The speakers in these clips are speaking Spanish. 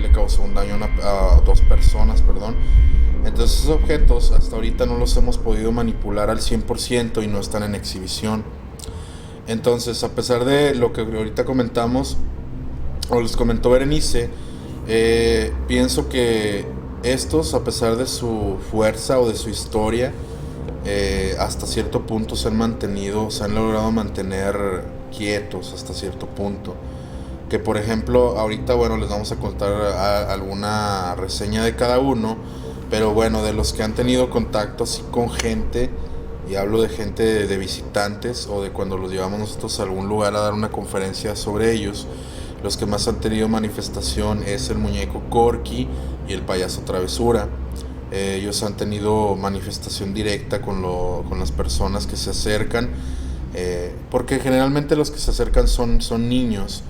le causó un daño a dos personas, perdón. Entonces esos objetos hasta ahorita no los hemos podido manipular al 100% y no están en exhibición. Entonces, a pesar de lo que ahorita comentamos, o les comentó Berenice, pienso que estos, a pesar de su fuerza o de su historia, hasta cierto punto se han logrado mantener quietos hasta cierto punto. Que por ejemplo, ahorita les vamos a contar alguna reseña de cada uno, pero bueno, de los que han tenido contacto así con gente, y hablo de gente de visitantes o de cuando los llevamos nosotros a algún lugar a dar una conferencia sobre ellos, los que más han tenido manifestación es el muñeco Corky y el payaso Travesura. Ellos han tenido manifestación directa con las personas que se acercan, porque generalmente los que se acercan son niños,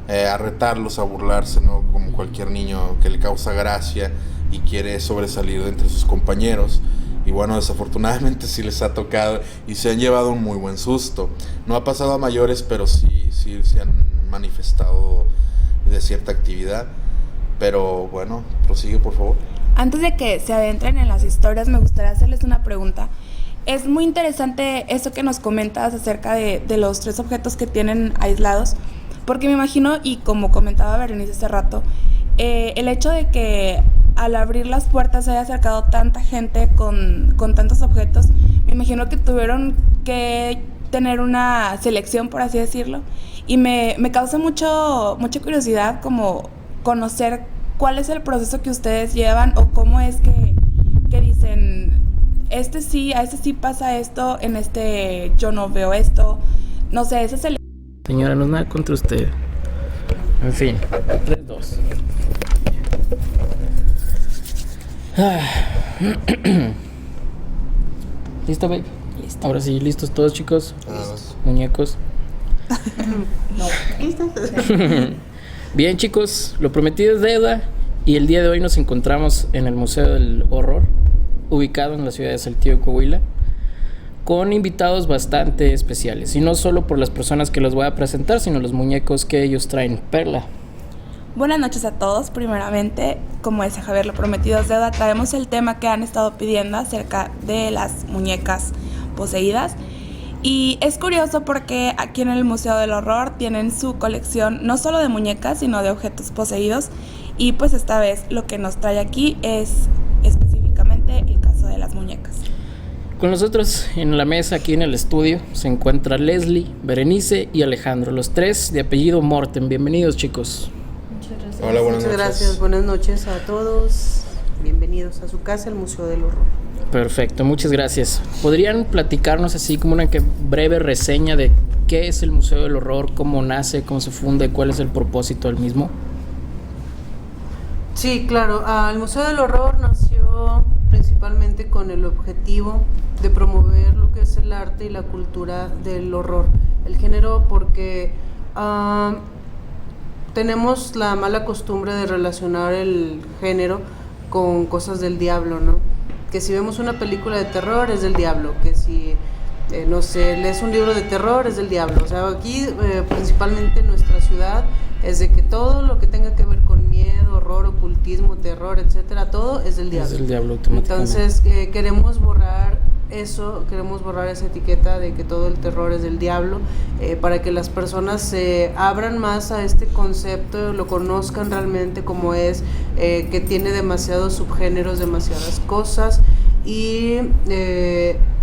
a retarlos, a burlarse, ¿no? Como cualquier niño que le causa gracia y quiere sobresalir de entre sus compañeros. Y bueno, desafortunadamente sí les ha tocado y se han llevado un muy buen susto. No ha pasado a mayores, pero sí se han manifestado de cierta actividad. Pero bueno, prosigue por favor. Antes de que se adentren en las historias, me gustaría hacerles una pregunta. Es muy interesante eso que nos comentas acerca de los 3 objetos que tienen aislados, porque me imagino, y como comentaba Berenice hace rato, el hecho de que al abrir las puertas se haya acercado tanta gente con tantos objetos, me imagino que tuvieron que tener una selección, por así decirlo, y me causa mucha curiosidad como conocer cuál es el proceso que ustedes llevan o cómo es que dicen, a este sí pasa esto, en este yo no veo esto, no sé, ese es el... Señora, no es nada contra usted. En fin, 3, 2. ¿Listo, babe? Listo. Ahora sí, listos todos, chicos. Muñecos. No. ¿Listos? Bien, chicos, lo prometido es deuda y el día de hoy nos encontramos en el Museo del Horror, ubicado en la ciudad de Saltillo, Coahuila, con invitados bastante especiales, y no solo por las personas que los voy a presentar, sino los muñecos que ellos traen. Perla. Buenas noches a todos. Primeramente, como decía Javier, lo prometido es deuda. Traemos el tema que han estado pidiendo acerca de las muñecas poseídas. Y es curioso porque aquí en el Museo del Horror tienen su colección no solo de muñecas, sino de objetos poseídos. Y pues esta vez lo que nos trae aquí es específicamente el caso de las muñecas. Con nosotros en la mesa, aquí en el estudio, se encuentra Leslie, Berenice y Alejandro, los 3 de apellido Morten. Bienvenidos, chicos. Muchas gracias. Hola, buenas noches. noches. Gracias, buenas noches a todos. Bienvenidos a su casa, el Museo del Horror. Perfecto, muchas gracias. ¿Podrían platicarnos así como una breve reseña de qué es el Museo del Horror, cómo nace, cómo se funde, cuál es el propósito del mismo? Sí, claro. El Museo del Horror nació principalmente con el objetivo de promover lo que es el arte y la cultura del horror, el género, porque tenemos la mala costumbre de relacionar el género con cosas del diablo, ¿no? Que si vemos una película de terror es del diablo, que si no sé, lees un libro de terror es del diablo. O sea, aquí principalmente en nuestra ciudad es de que todo lo que tenga que ver con miedo, horror, ocultismo, terror, etcétera, todo es del diablo. Es del diablo automáticamente. Entonces queremos borrar eso, queremos borrar esa etiqueta de que todo el terror es del diablo, para que las personas se abran más a este concepto, lo conozcan realmente como es, que tiene demasiados subgéneros, demasiadas cosas, y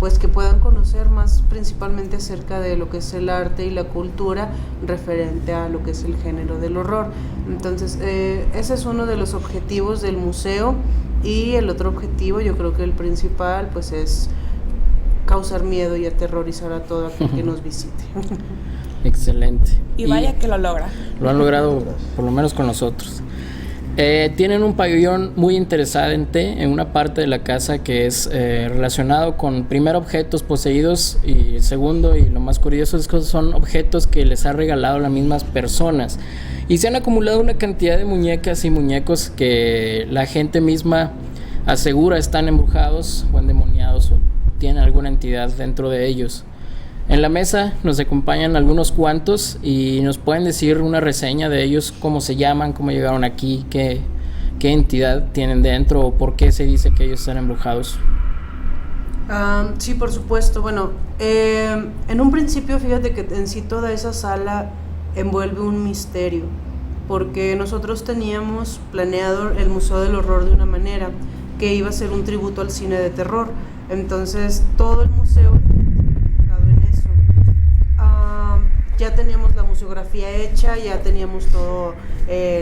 pues que puedan conocer más principalmente acerca de lo que es el arte y la cultura referente a lo que es el género del horror. Entonces ese es uno de los objetivos del museo, y el otro objetivo, yo creo que el principal, pues es causar miedo y aterrorizar a todo aquel que nos visite. Excelente. Y vaya que lo logra. Lo han logrado, por lo menos con nosotros. Tienen un pabellón muy interesante en una parte de la casa que es relacionado con, primero, objetos poseídos, y segundo, y lo más curioso, es que son objetos que les ha regalado las mismas personas, y se han acumulado una cantidad de muñecas y muñecos que la gente misma asegura están embrujados o endemoniados o tienen alguna entidad dentro de ellos. En la mesa nos acompañan algunos cuantos y nos pueden decir una reseña de ellos, cómo se llaman, cómo llegaron aquí, qué entidad tienen dentro o por qué se dice que ellos están embrujados. Sí, por supuesto. Bueno, en un principio fíjate que en sí toda esa sala envuelve un misterio, porque nosotros teníamos planeado el Museo del Horror de una manera que iba a ser un tributo al cine de terror. Entonces todo el museo enfocado en eso. Ya teníamos la museografía hecha, ya teníamos todo,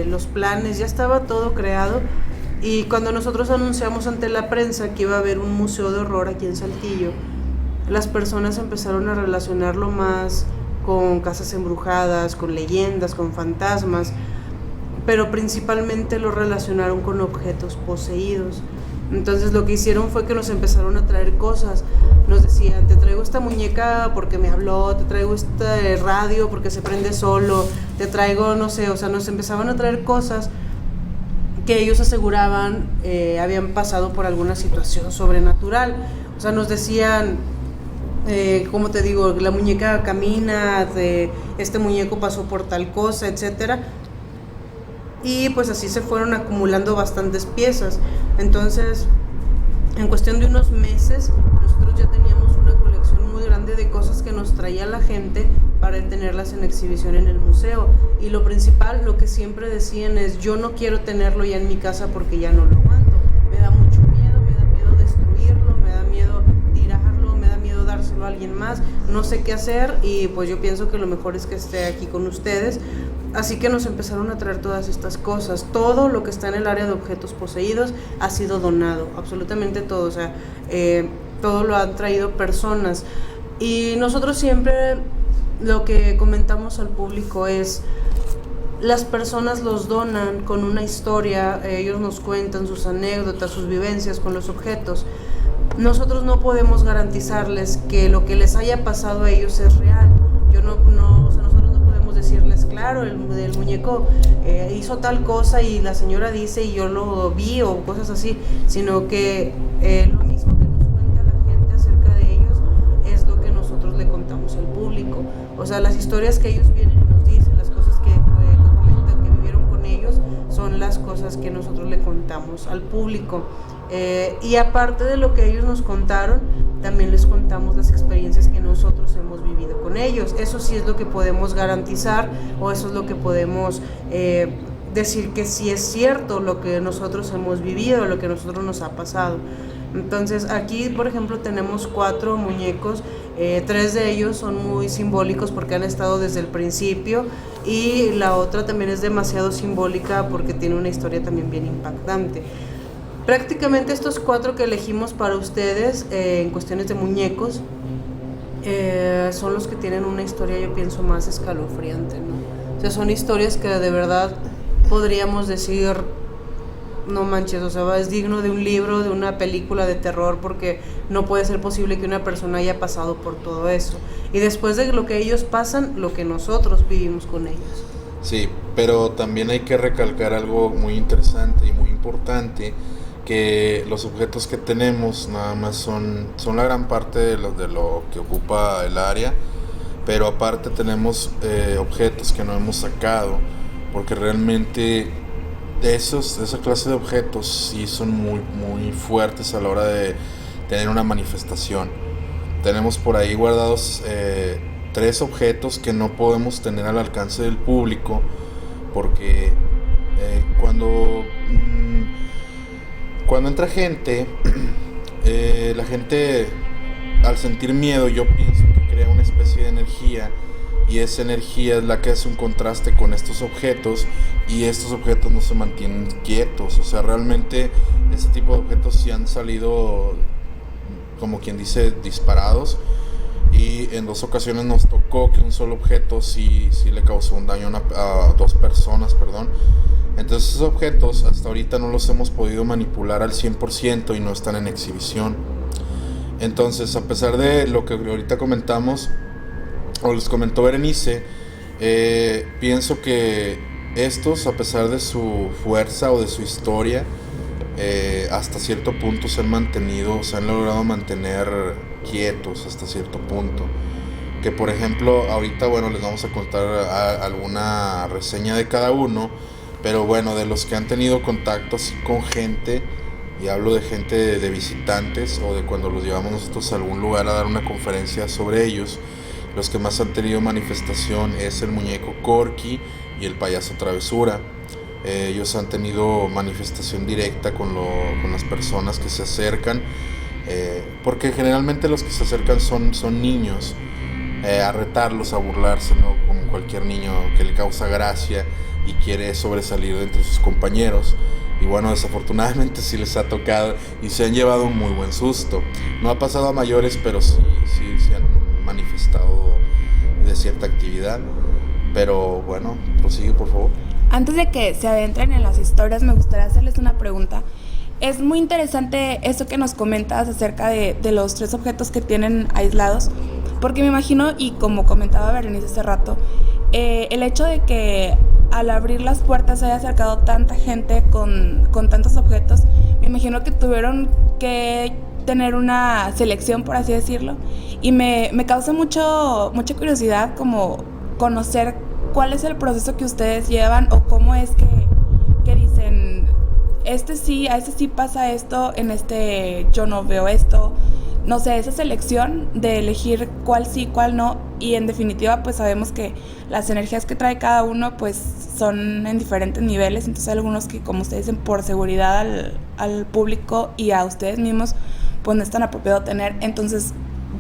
los planes, ya estaba todo creado. Y cuando nosotros anunciamos ante la prensa que iba a haber un museo de horror aquí en Saltillo, las personas empezaron a relacionarlo más con casas embrujadas, con leyendas, con fantasmas, pero principalmente lo relacionaron con objetos poseídos. Entonces lo que hicieron fue que nos empezaron a traer cosas. Nos decían, te traigo esta muñeca porque me habló, te traigo este radio porque se prende solo, te traigo, no sé, o sea, nos empezaban a traer cosas que ellos aseguraban habían pasado por alguna situación sobrenatural. O sea, nos decían, como te digo, la muñeca camina, este muñeco pasó por tal cosa, etcétera. Y pues así se fueron acumulando bastantes piezas. Entonces, en cuestión de unos meses, nosotros ya teníamos una colección muy grande de cosas que nos traía la gente para tenerlas en exhibición en el museo. Y lo principal, lo que siempre decían es, yo no quiero tenerlo ya en mi casa porque ya no lo aguanto. Me da mucho miedo, me da miedo destruirlo, me da miedo tirarlo, me da miedo dárselo a alguien más. No sé qué hacer y pues yo pienso que lo mejor es que esté aquí con ustedes. Así que nos empezaron a traer todas estas cosas. Todo lo que está en el área de objetos poseídos ha sido donado, absolutamente todo. O sea, todo lo han traído personas. Y nosotros siempre lo que comentamos al público es, las personas los donan con una historia, ellos nos cuentan sus anécdotas, sus vivencias con los objetos. Nosotros no podemos garantizarles que lo que les haya pasado a ellos es real. O sea, nosotros no podemos decirles, claro, el muñeco hizo tal cosa y la señora dice y yo lo vi o cosas así, sino que lo mismo que nos cuenta la gente acerca de ellos es lo que nosotros le contamos al público. O sea, las historias que ellos vienen y nos dicen, las cosas que comentan, que vivieron con ellos, son las cosas que nosotros le contamos al público. Y aparte de lo que ellos nos contaron, también les contamos las experiencias que nosotros hemos vivido con ellos. Eso sí es lo que podemos garantizar, o eso es lo que podemos decir que sí es cierto lo que nosotros hemos vivido, lo que a nosotros nos ha pasado. Entonces aquí, por ejemplo, tenemos 4 muñecos, 3 de ellos son muy simbólicos porque han estado desde el principio, y la otra también es demasiado simbólica porque tiene una historia también bien impactante. Prácticamente estos 4 que elegimos para ustedes, en cuestiones de muñecos, son los que tienen una historia, yo pienso, más escalofriante, ¿no? O sea, son historias que de verdad podríamos decir, no manches, o sea, es digno de un libro, de una película de terror, porque no puede ser posible que una persona haya pasado por todo eso. Y después de lo que ellos pasan, lo que nosotros vivimos con ellos. Sí, pero también hay que recalcar algo muy interesante y muy importante, que los objetos que tenemos nada más son la gran parte de lo que ocupa el área, pero aparte tenemos objetos que no hemos sacado, porque realmente esa clase de objetos sí son muy, muy fuertes a la hora de tener una manifestación. Tenemos por ahí guardados 3 objetos que no podemos tener al alcance del público, porque cuando entra gente, la gente al sentir miedo, yo pienso que crea una especie de energía, y esa energía es la que hace un contraste con estos objetos, y estos objetos no se mantienen quietos. O sea, realmente este tipo de objetos sí han salido, como quien dice, disparados, y en 2 ocasiones nos tocó que un solo objeto sí le causó un daño a 2 personas, perdón. Entonces esos objetos hasta ahorita no los hemos podido manipular al 100% y no están en exhibición. Entonces, a pesar de lo que ahorita comentamos, o les comentó Berenice, pienso que estos, a pesar de su fuerza o de su historia, hasta cierto punto se han logrado mantener quietos hasta cierto punto. que por ejemplo ahorita bueno les vamos a contar alguna reseña de cada uno, pero bueno, de los que han tenido contacto así con gente, y hablo de gente de visitantes o de cuando los llevamos nosotros a algún lugar a dar una conferencia sobre ellos, los que más han tenido manifestación es el muñeco Corky y el payaso Travesura. Ellos han tenido manifestación directa con las personas que se acercan, porque generalmente los que se acercan son niños, a retarlos, a burlarse, ¿no? Como cualquier niño que le causa gracia y quiere sobresalir de entre sus compañeros. Y bueno, desafortunadamente sí les ha tocado y se han llevado un muy buen susto. No ha pasado a mayores, pero sí se han manifestado de cierta actividad. Pero bueno, prosigue por favor. Antes de que se adentren en las historias, me gustaría hacerles una pregunta. Es muy interesante eso que nos comentas acerca de los 3 objetos que tienen aislados, porque me imagino, y como comentaba Berenice hace rato, el hecho de que al abrir las puertas se haya acercado tanta gente con tantos objetos, me imagino que tuvieron que tener una selección, por así decirlo, y me causa mucha curiosidad como conocer cuál es el proceso que ustedes llevan o cómo es que dicen, a este sí pasa esto, en este yo no veo esto. No sé, esa selección de elegir cuál sí, cuál no, y en definitiva pues sabemos que las energías que trae cada uno pues son en diferentes niveles, entonces hay algunos que, como ustedes dicen, por seguridad al público y a ustedes mismos pues no es tan apropiado tener, entonces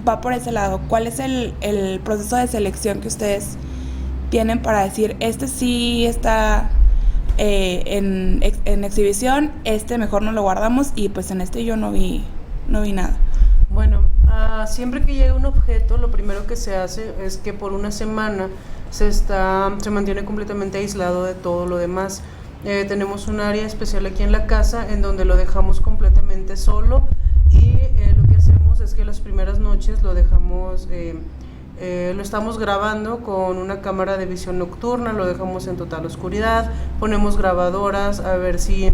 va por ese lado. ¿Cuál es el proceso de selección que ustedes tienen para decir, este sí está en exhibición, este mejor no lo guardamos y pues en este yo no vi nada? Bueno, siempre que llega un objeto, lo primero que se hace es que por una semana se mantiene completamente aislado de todo lo demás. Tenemos un área especial aquí en la casa en donde lo dejamos completamente solo y lo que hacemos es que las primeras noches lo dejamos, lo estamos grabando con una cámara de visión nocturna, lo dejamos en total oscuridad, ponemos grabadoras a ver si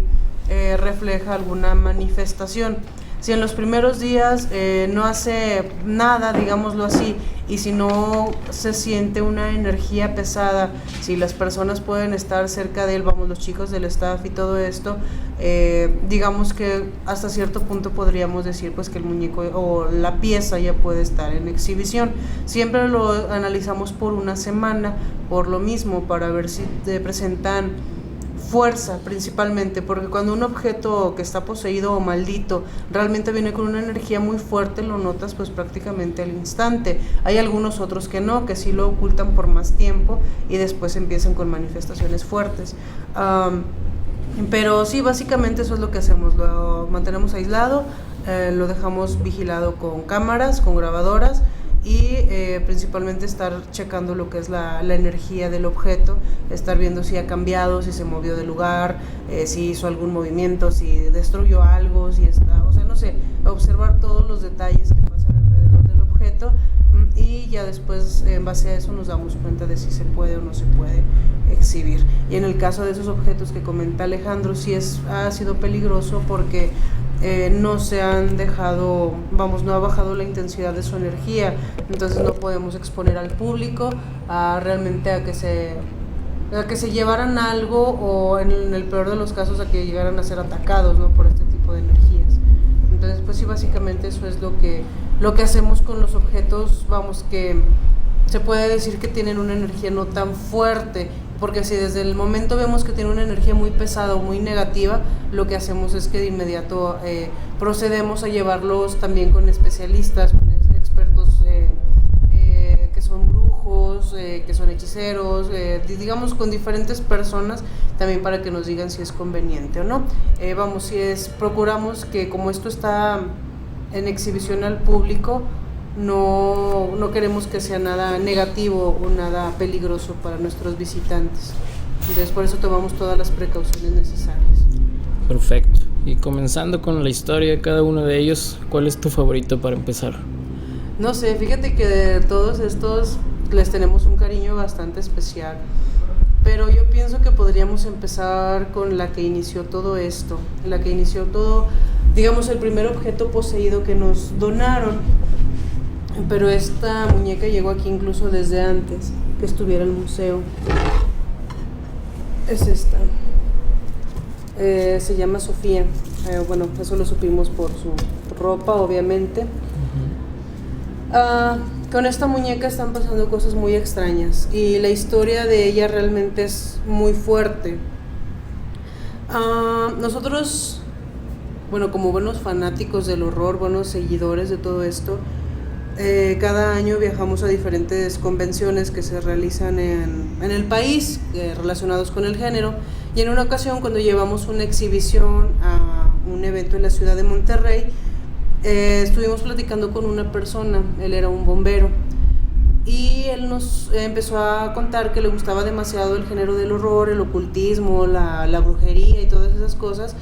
refleja alguna manifestación. Si en los primeros días no hace nada, digámoslo así, y si no se siente una energía pesada, si las personas pueden estar cerca de él, vamos, los chicos del staff y todo esto, digamos que hasta cierto punto podríamos decir pues que el muñeco o la pieza ya puede estar en exhibición. Siempre lo analizamos por una semana, por lo mismo, para ver si te presentan fuerza principalmente, porque cuando un objeto que está poseído o maldito realmente viene con una energía muy fuerte, lo notas pues prácticamente al instante. Hay algunos otros que no, que sí lo ocultan por más tiempo y después empiezan con manifestaciones fuertes. Pero sí, básicamente eso es lo que hacemos, lo mantenemos aislado, lo dejamos vigilado con cámaras, con grabadoras, y principalmente estar checando lo que es la energía del objeto, estar viendo si ha cambiado, si se movió de lugar, si hizo algún movimiento, si destruyó algo, si está, o sea, no sé, observar todos los detalles que pasan alrededor del objeto, y ya después en base a eso nos damos cuenta de si se puede o no se puede exhibir. Y en el caso de esos objetos que comenta Alejandro, sí ha sido peligroso porque no se han dejado, no ha bajado la intensidad de su energía, entonces no podemos exponer al público realmente a que se llevaran algo, o en el peor de los casos a que llegaran a ser atacados, ¿no?, por este tipo de energías. Entonces pues sí, básicamente eso es lo que hacemos con los objetos, vamos, que se puede decir que tienen una energía no tan fuerte, porque si desde el momento vemos que tiene una energía muy pesada o muy negativa, lo que hacemos es que de inmediato procedemos a llevarlos también con especialistas, con expertos que son brujos, que son hechiceros, digamos con diferentes personas también, para que nos digan si es conveniente o no. Procuramos que, como esto está en exhibición al público, no queremos que sea nada negativo o nada peligroso para nuestros visitantes. Entonces por eso tomamos todas las precauciones necesarias. Perfecto. Y comenzando con la historia de cada uno de ellos, ¿cuál es tu favorito para empezar? No sé, fíjate que de todos estos les tenemos un cariño bastante especial, pero yo pienso que podríamos empezar con la que inició todo esto, digamos el primer objeto poseído que nos donaron. pero esta muñeca llegó aquí incluso desde antes que estuviera el museo. Es esta. Se llama Sofía. Bueno, eso lo supimos por su ropa, obviamente. Con esta muñeca están pasando cosas muy extrañas y la historia de ella realmente es muy fuerte. Nosotros, bueno, como buenos fanáticos del horror, buenos seguidores de todo esto, cada año viajamos a diferentes convenciones que se realizan en el país relacionados con el género, y en una ocasión, cuando llevamos una exhibición a un evento en la ciudad de Monterrey, estuvimos platicando con una persona. Él era un bombero y él nos empezó a contar que le gustaba demasiado el género del horror, el ocultismo, la brujería y todas esas cosas,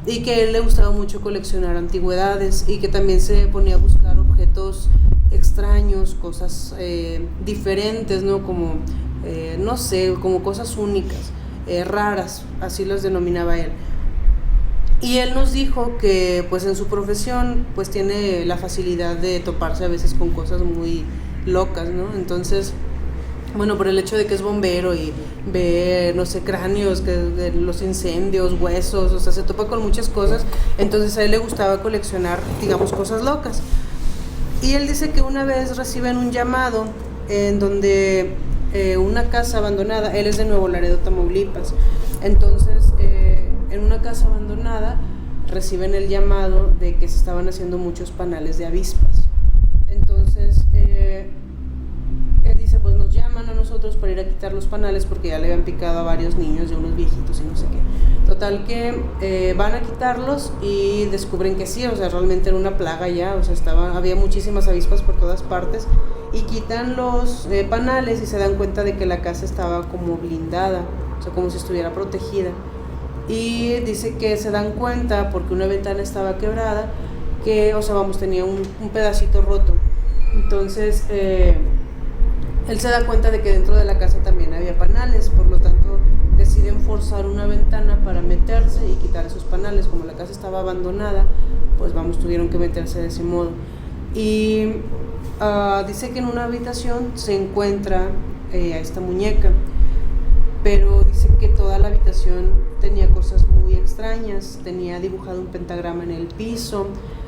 y que a él le gustaba mucho coleccionar antigüedades y que también se ponía a buscar objetos extraños, cosas diferentes, ¿no? Como, no sé, como cosas únicas, raras, así las denominaba él. Y él nos dijo que pues en su profesión pues tiene la facilidad de toparse a veces con cosas muy locas, ¿no? Entonces, bueno, por el hecho de que es bombero y ve, no sé, cráneos, de los incendios, huesos, o sea, se topa con muchas cosas, entonces a él le gustaba coleccionar, digamos, cosas locas. Y él dice que una vez reciben un llamado en donde una casa abandonada, él es de Nuevo Laredo, Tamaulipas, entonces en una casa abandonada reciben el llamado de que se estaban haciendo muchos panales de avispas. Entonces él dice, pues nos llaman a nosotros para ir a quitar los panales porque ya le habían picado a varios niños y a unos viejitos y no sé qué. Total que van a quitarlos y descubren que sí, o sea, realmente era una plaga ya, o sea, había muchísimas avispas por todas partes, y quitan los panales y se dan cuenta de que la casa estaba como blindada, o sea, como si estuviera protegida. Y dice que se dan cuenta porque una ventana estaba quebrada, que, o sea, vamos, tenía un pedacito roto. Entonces él se da cuenta de que dentro de la casa también había panales, por lo tanto deciden forzar una ventana para meterse y quitar esos panales. Como la casa estaba abandonada, pues vamos, tuvieron que meterse de ese modo. Y dice que en una habitación se encuentra a esta muñeca, pero dice que toda la habitación tenía cosas muy extrañas. Tenía dibujado un pentagrama en el piso,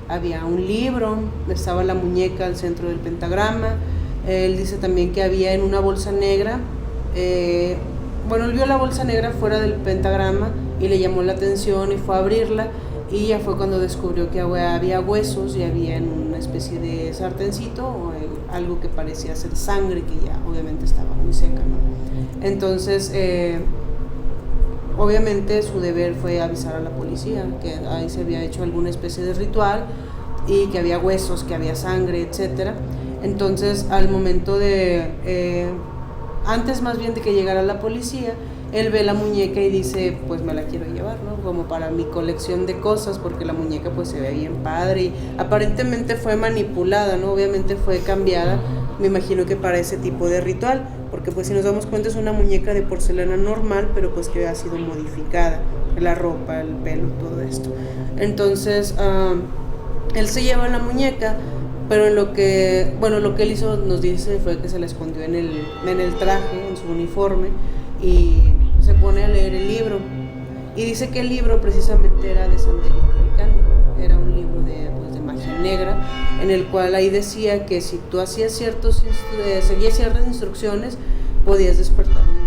había un libro, estaba la muñeca al centro del pentagrama. Él dice también que había en una bolsa negra, bueno, él vio la bolsa negra fuera del pentagrama y le llamó la atención y fue a abrirla, y ya fue cuando descubrió que había huesos y había en una especie de sartencito algo que parecía ser sangre, que ya obviamente estaba muy seca, ¿no? Entonces obviamente su deber fue avisar a la policía que ahí se había hecho alguna especie de ritual y que había huesos, que había sangre, etcétera. Entonces al momento de antes más bien de que llegara la policía, él ve la muñeca y dice, pues me la quiero llevar, ¿no? Como para mi colección de cosas, porque la muñeca pues se ve bien padre y aparentemente fue manipulada, ¿no? Obviamente fue cambiada, me imagino que para ese tipo de ritual, porque pues si nos damos cuenta es una muñeca de porcelana normal, pero pues que ha sido modificada, la ropa, el pelo, todo esto. Entonces él se lleva la muñeca, pero lo que él hizo, nos dice, fue que se la escondió en el traje, en su uniforme, y se pone a leer el libro. Y dice que el libro precisamente era de santería africana, era un libro de magia negra, en el cual ahí decía que si tú hacías seguías ciertas instrucciones, podías despertar un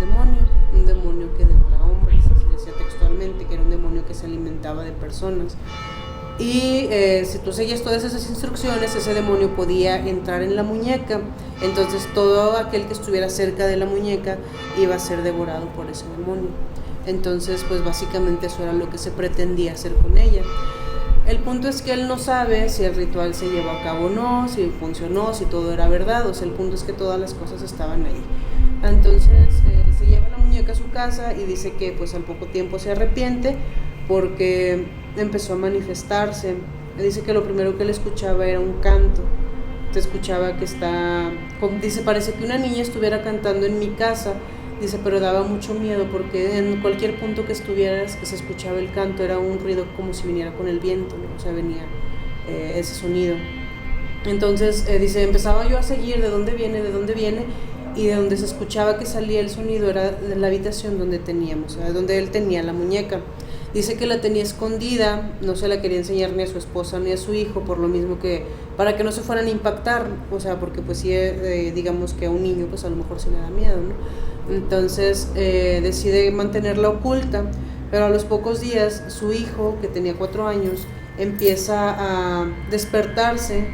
demonio que devora hombres, así decía textualmente, que era un demonio que se alimentaba de personas. Y si tú seguías todas esas instrucciones, ese demonio podía entrar en la muñeca. Entonces todo aquel que estuviera cerca de la muñeca iba a ser devorado por ese demonio. Entonces pues básicamente eso era lo que se pretendía hacer con ella. El punto es que él no sabe si el ritual se llevó a cabo o no, si funcionó, si todo era verdad. O sea, el punto es que todas las cosas estaban ahí. Entonces se lleva la muñeca a su casa y dice que pues al poco tiempo se arrepiente porque empezó a manifestarse. Dice que lo primero que él escuchaba era un canto. Te escuchaba que dice, parece que una niña estuviera cantando en mi casa. Dice, pero daba mucho miedo porque en cualquier punto que estuvieras, que se escuchaba el canto, era un ruido como si viniera con el viento, ¿no? O sea, venía ese sonido. Entonces dice, empezaba yo a seguir de dónde viene, y de donde se escuchaba que salía el sonido era de la habitación donde teníamos, donde él tenía la muñeca. Dice que la tenía escondida, no se la quería enseñar ni a su esposa ni a su hijo, por lo mismo que, para que no se fueran a impactar, o sea, porque pues sí, digamos que a un niño pues a lo mejor se le da miedo, ¿no? Entonces decide mantenerla oculta, pero a los pocos días su hijo, que tenía 4 años, empieza a despertarse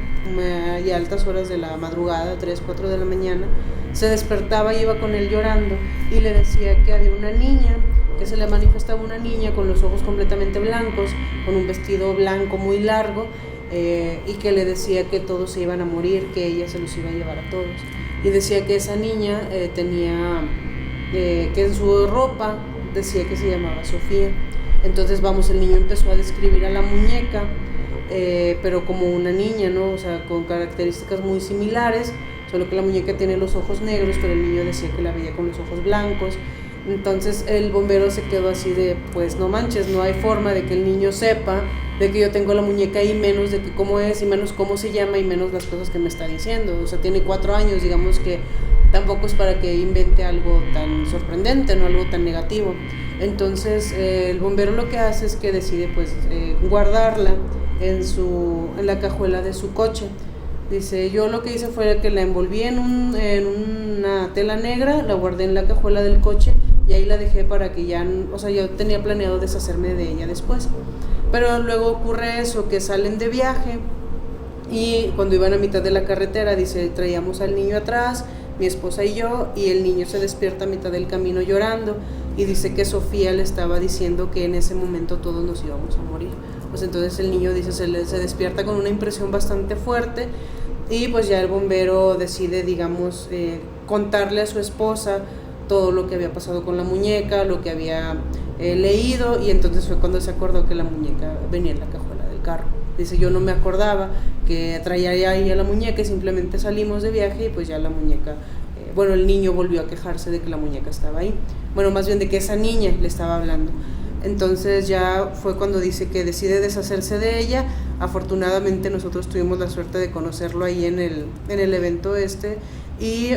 y a altas horas de la madrugada, 3, 4 de la mañana, se despertaba y iba con él llorando y le decía que había una niña, que se le manifestaba una niña con los ojos completamente blancos, con un vestido blanco muy largo, y que le decía que todos se iban a morir, que ella se los iba a llevar a todos. Y decía que esa niña tenía, que en su ropa decía que se llamaba Sofía. Entonces, vamos, el niño empezó a describir a la muñeca, pero como una niña, ¿no? O sea, con características muy similares, solo que la muñeca tiene los ojos negros, pero el niño decía que la veía con los ojos blancos. Entonces el bombero se quedó así de, pues no manches, no hay forma de que el niño sepa de que yo tengo la muñeca ahí, menos de que cómo es, y menos cómo se llama, y menos las cosas que me está diciendo. O sea, tiene 4 años, digamos que tampoco es para que invente algo tan sorprendente, no algo tan negativo. Entonces el bombero lo que hace es que decide pues guardarla en la cajuela de su coche. Dice, yo lo que hice fue que la envolví en una tela negra, la guardé en la cajuela del coche y ahí la dejé para que ya, o sea, yo tenía planeado deshacerme de ella después. Pero luego ocurre eso, que salen de viaje y cuando iban a mitad de la carretera, dice, traíamos al niño atrás, mi esposa y yo, y el niño se despierta a mitad del camino llorando y dice que Sofía le estaba diciendo que en ese momento todos nos íbamos a morir. Pues entonces el niño dice, se despierta con una impresión bastante fuerte. Y pues ya el bombero decide, digamos, contarle a su esposa todo lo que había pasado con la muñeca, lo que había leído, y entonces fue cuando se acordó que la muñeca venía en la cajuela del carro. Dice, yo no me acordaba que traía ahí a la muñeca y simplemente salimos de viaje y pues ya la muñeca, bueno, el niño volvió a quejarse de que la muñeca estaba ahí. Bueno, más bien de que esa niña le estaba hablando. Entonces ya fue cuando dice que decide deshacerse de ella. Afortunadamente nosotros tuvimos la suerte de conocerlo ahí en el evento y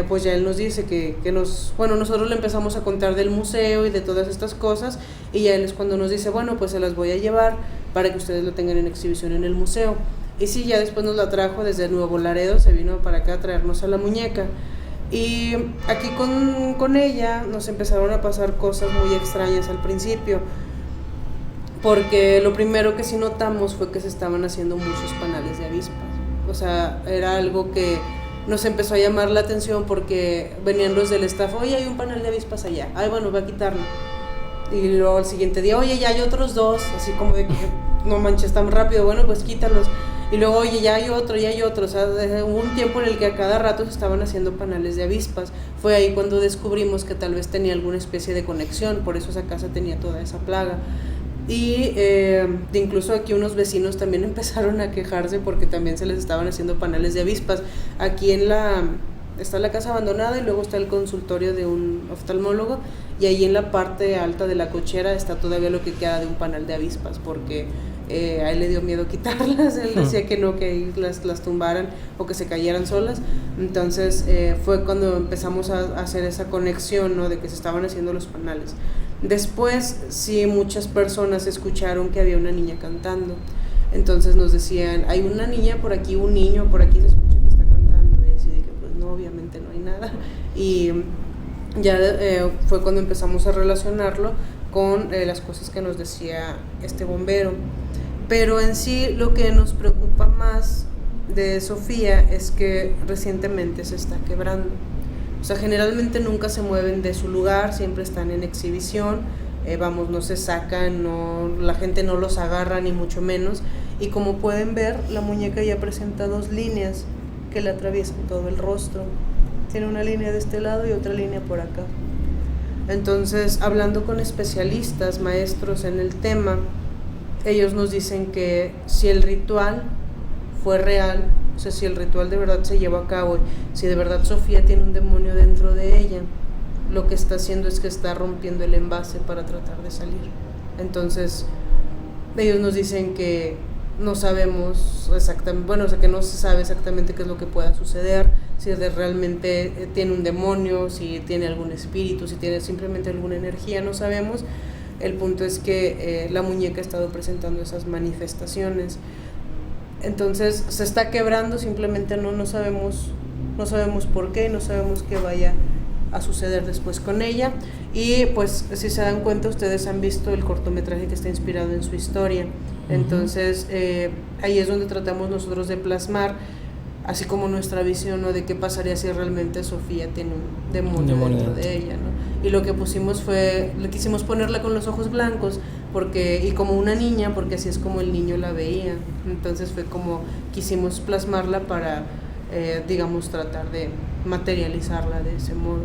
pues ya él nos dice que nosotros le empezamos a contar del museo y de todas estas cosas, y ya él es cuando nos dice, bueno, pues se las voy a llevar para que ustedes lo tengan en exhibición en el museo. Y sí, ya después nos la trajo desde Nuevo Laredo, se vino para acá a traernos a la muñeca. Y aquí con ella nos empezaron a pasar cosas muy extrañas al principio, porque lo primero que sí notamos fue que se estaban haciendo muchos panales de avispas. O sea, era algo que nos empezó a llamar la atención porque venían los del staff, oye, hay un panal de avispas allá, ay, bueno, voy a quitarlo. Y luego al siguiente día, oye, ya hay otros 2, así como de que no manches tan rápido, bueno, pues quítalos. Y luego, oye, ya hay otro, o sea, hubo un tiempo en el que a cada rato se estaban haciendo panales de avispas. Fue ahí cuando descubrimos que tal vez tenía alguna especie de conexión, por eso esa casa tenía toda esa plaga. Y incluso aquí unos vecinos también empezaron a quejarse porque también se les estaban haciendo panales de avispas. Aquí está la casa abandonada y luego está el consultorio de un oftalmólogo, y ahí en la parte alta de la cochera está todavía lo que queda de un panal de avispas, porque a él le dio miedo quitarlas. Él decía que no, que ahí las tumbaran o que se cayeran solas. Entonces fue cuando empezamos a hacer esa conexión, ¿no?, de que se estaban haciendo los panales. Después sí, muchas personas escucharon que había una niña cantando. Entonces nos decían, hay una niña por aquí, un niño por aquí, se escucha que está cantando. Y así de que pues no, obviamente no hay nada. Y ya fue cuando empezamos a relacionarlo con las cosas que nos decía este bombero. Pero en sí lo que nos preocupa más de Sofía es que recientemente se está quebrando. O sea, generalmente nunca se mueven de su lugar, siempre están en exhibición, no se sacan, la gente no los agarra ni mucho menos. Y como pueden ver, la muñeca ya presenta 2 líneas que le atraviesan todo el rostro. Tiene una línea de este lado y otra línea por acá. Entonces, hablando con especialistas, maestros en el tema, ellos nos dicen que si el ritual fue real, o sea, si el ritual de verdad se llevó a cabo, si de verdad Sofía tiene un demonio dentro de ella, lo que está haciendo es que está rompiendo el envase para tratar de salir. Entonces, ellos nos dicen que no sabemos exactamente, bueno, o sea, que no se sabe exactamente qué es lo que pueda suceder, si realmente tiene un demonio, si tiene algún espíritu, si tiene simplemente alguna energía, no sabemos. El punto es que la muñeca ha estado presentando esas manifestaciones. Entonces se está quebrando, simplemente no sabemos por qué, no sabemos qué vaya a suceder después con ella. Y pues si se dan cuenta, ustedes han visto el cortometraje que está inspirado en su historia. Entonces ahí es donde tratamos nosotros de plasmar así como nuestra visión, ¿no?, de qué pasaría si realmente Sofía tiene un demonio dentro de ella, ¿no? Y lo que pusimos fue, le quisimos ponerla con los ojos blancos y como una niña, porque así es como el niño la veía. Entonces fue como quisimos plasmarla para digamos tratar de materializarla de ese modo.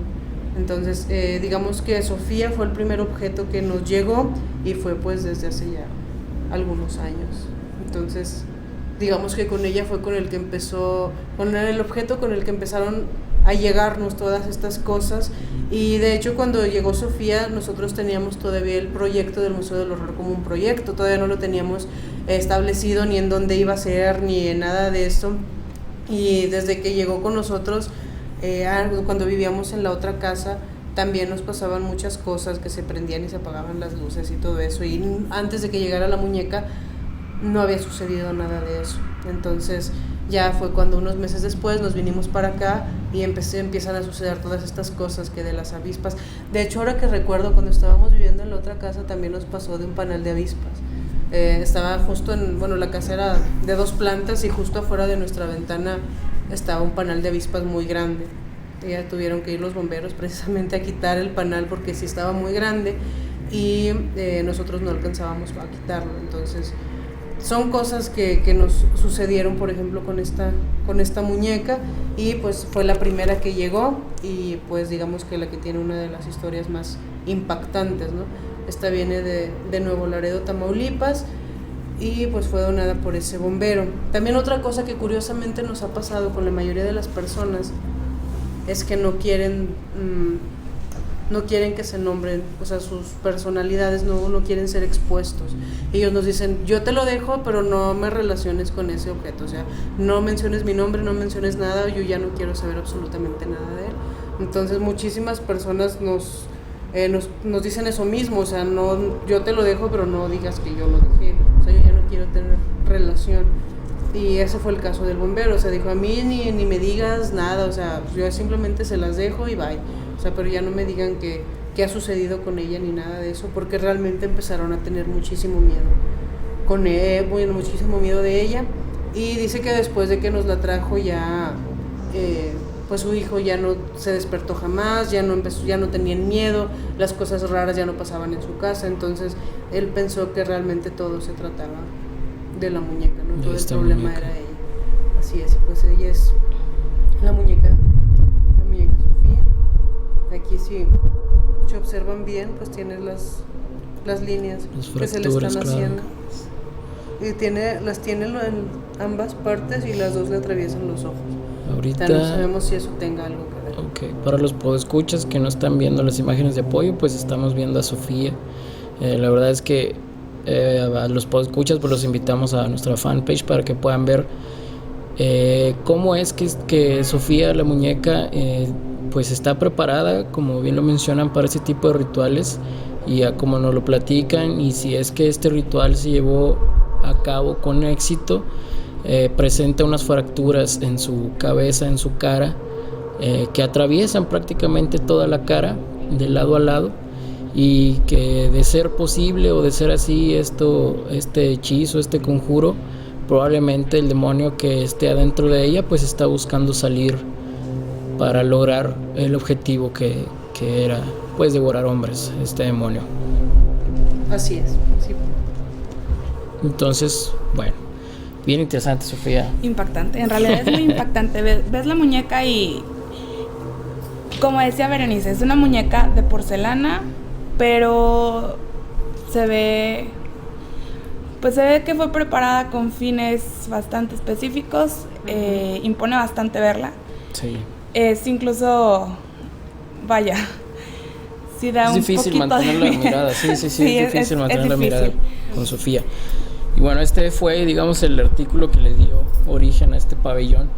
Entonces digamos que Sofía fue el primer objeto que nos llegó, y fue pues desde hace ya algunos años. Entonces digamos que con ella fue con el objeto con el que empezaron a llegarnos todas estas cosas. Y de hecho cuando llegó Sofía, nosotros teníamos todavía el proyecto del Museo del Horror como un proyecto, todavía no lo teníamos establecido ni en dónde iba a ser ni en nada de eso. Y desde que llegó con nosotros, cuando vivíamos en la otra casa, también nos pasaban muchas cosas, que se prendían y se apagaban las luces y todo eso, y antes de que llegara la muñeca no había sucedido nada de eso. Entonces ya fue cuando unos meses después nos vinimos para acá y empiezan a suceder todas estas cosas, que de las avispas. De hecho, ahora que recuerdo, cuando estábamos viviendo en la otra casa también nos pasó de un panal de avispas. Estaba justo la casa era de 2 plantas, y justo afuera de nuestra ventana estaba un panal de avispas muy grande. Ya tuvieron que ir los bomberos precisamente a quitar el panal porque sí estaba muy grande, y nosotros no alcanzábamos a quitarlo. Entonces son cosas que nos sucedieron, por ejemplo, con esta muñeca, y pues fue la primera que llegó, y pues digamos que la que tiene una de las historias más impactantes, ¿no? Esta viene de Nuevo Laredo, Tamaulipas, y pues fue donada por ese bombero. También otra cosa que curiosamente nos ha pasado con la mayoría de las personas es que no quieren que se nombren, o sea, sus personalidades no quieren ser expuestos. Ellos nos dicen, yo te lo dejo, pero no me relaciones con ese objeto, o sea, no menciones mi nombre, no menciones nada, yo ya no quiero saber absolutamente nada de él. Entonces muchísimas personas nos dicen eso mismo, o sea, yo te lo dejo, pero no digas que yo lo dejé, o sea, yo ya no quiero tener relación. Y ese fue el caso del bombero, o sea, dijo, a mí ni me digas nada, o sea, yo simplemente se las dejo y bye. O sea, pero ya no me digan qué ha sucedido con ella ni nada de eso, porque realmente empezaron a tener muchísimo miedo con él, muchísimo miedo de ella. Y dice que después de que nos la trajo ya, pues su hijo ya no se despertó jamás, ya no tenían miedo, las cosas raras ya no pasaban en su casa. Entonces él pensó que realmente todo se trataba de la muñeca, ¿no? Todo el problema era ella. Así es, pues ella es la muñeca Sofía. Aquí si observan bien, pues tiene las líneas que se le están haciendo. Y las tiene en ambas partes, y las dos le atraviesan los ojos. Ahorita no sabemos si eso tenga algo que ver. Ok, para los podescuchas que no están viendo las imágenes de apoyo, pues estamos viendo a Sofía. La verdad es que a los podescuchas pues los invitamos a nuestra fanpage para que puedan ver cómo es que Sofía, la muñeca, pues está preparada, como bien lo mencionan, para ese tipo de rituales, y a como nos lo platican, y si es que este ritual se llevó a cabo con éxito, presenta unas fracturas en su cabeza, en su cara, que atraviesan prácticamente toda la cara de lado a lado, y que de ser posible o de ser así este hechizo, este conjuro, probablemente el demonio que esté adentro de ella pues está buscando salir para lograr el objetivo que era pues devorar hombres, este demonio. Así es, sí. Entonces, bueno, bien interesante, Sofía. Impactante, en realidad es muy impactante. Ves la muñeca y, como decía Berenice, es una muñeca de porcelana, pero se ve que fue preparada con fines bastante específicos. Impone bastante verla. Sí. Es incluso, vaya, sí da es un difícil poquito mantener de la mirada. Sí, es difícil mantener la mirada con Sofía. Y bueno, este fue, digamos, el artículo que le dio origen a este pabellón.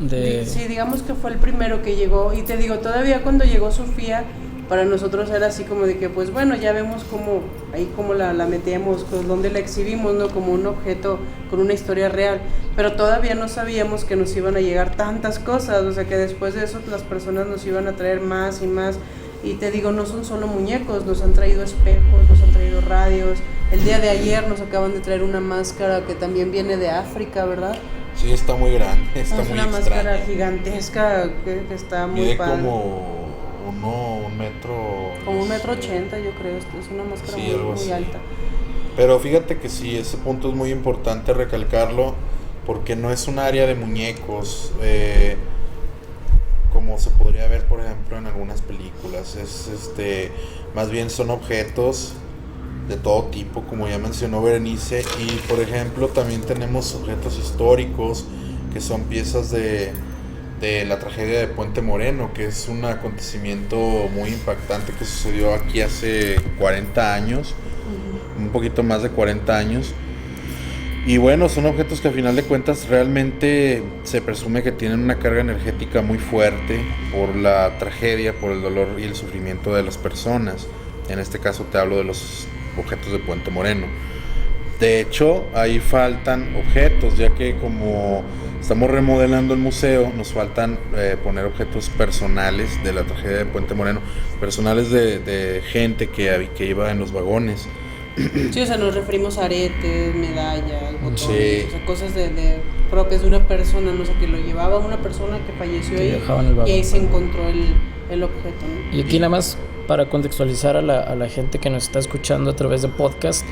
Sí, digamos que fue el primero que llegó. Y te digo, todavía cuando llegó Sofía, para nosotros era así como de que, pues bueno, ya vemos cómo, ahí cómo la metemos, pues, dónde la exhibimos, ¿no? Como un objeto con una historia real. Pero todavía no sabíamos que nos iban a llegar tantas cosas, o sea, que después de eso las personas nos iban a traer más y más. Y te digo, no son solo muñecos, nos han traído espejos, nos han traído radios. El día de ayer nos acaban de traer una máscara que también viene de África, ¿verdad? Sí, está muy grande, está muy una extraña. Máscara gigantesca que está muy Mide padre. como un metro... Como 1,80 m, yo creo, es una máscara Sí, muy, algo muy así. alta. Pero fíjate que sí, ese punto es muy importante recalcarlo, porque no es un área de muñecos, como se podría ver, por ejemplo, en algunas películas. Más bien son objetos de todo tipo, como ya mencionó Berenice, y por ejemplo también tenemos objetos históricos que son piezas de la tragedia de Puente Moreno, que es un acontecimiento muy impactante que sucedió aquí hace 40 años, un poquito más de 40 años. Y bueno, son objetos que a final de cuentas realmente se presume que tienen una carga energética muy fuerte por la tragedia, por el dolor y el sufrimiento de las personas. En este caso te hablo de los objetos de Puente Moreno. De hecho, ahí faltan objetos, ya que como estamos remodelando el museo, nos faltan poner objetos personales de la tragedia de Puente Moreno, personales de gente que iba en los vagones. Sí, o sea, nos referimos a aretes, medallas, botones, Sí. o sea, cosas de propias de una persona, no sé, que lo llevaba una persona que falleció Que ahí, viajaba en el vagón. y ahí se encontró el objeto, ¿no? Y aquí nada más para contextualizar a la gente que nos está escuchando a través de podcast,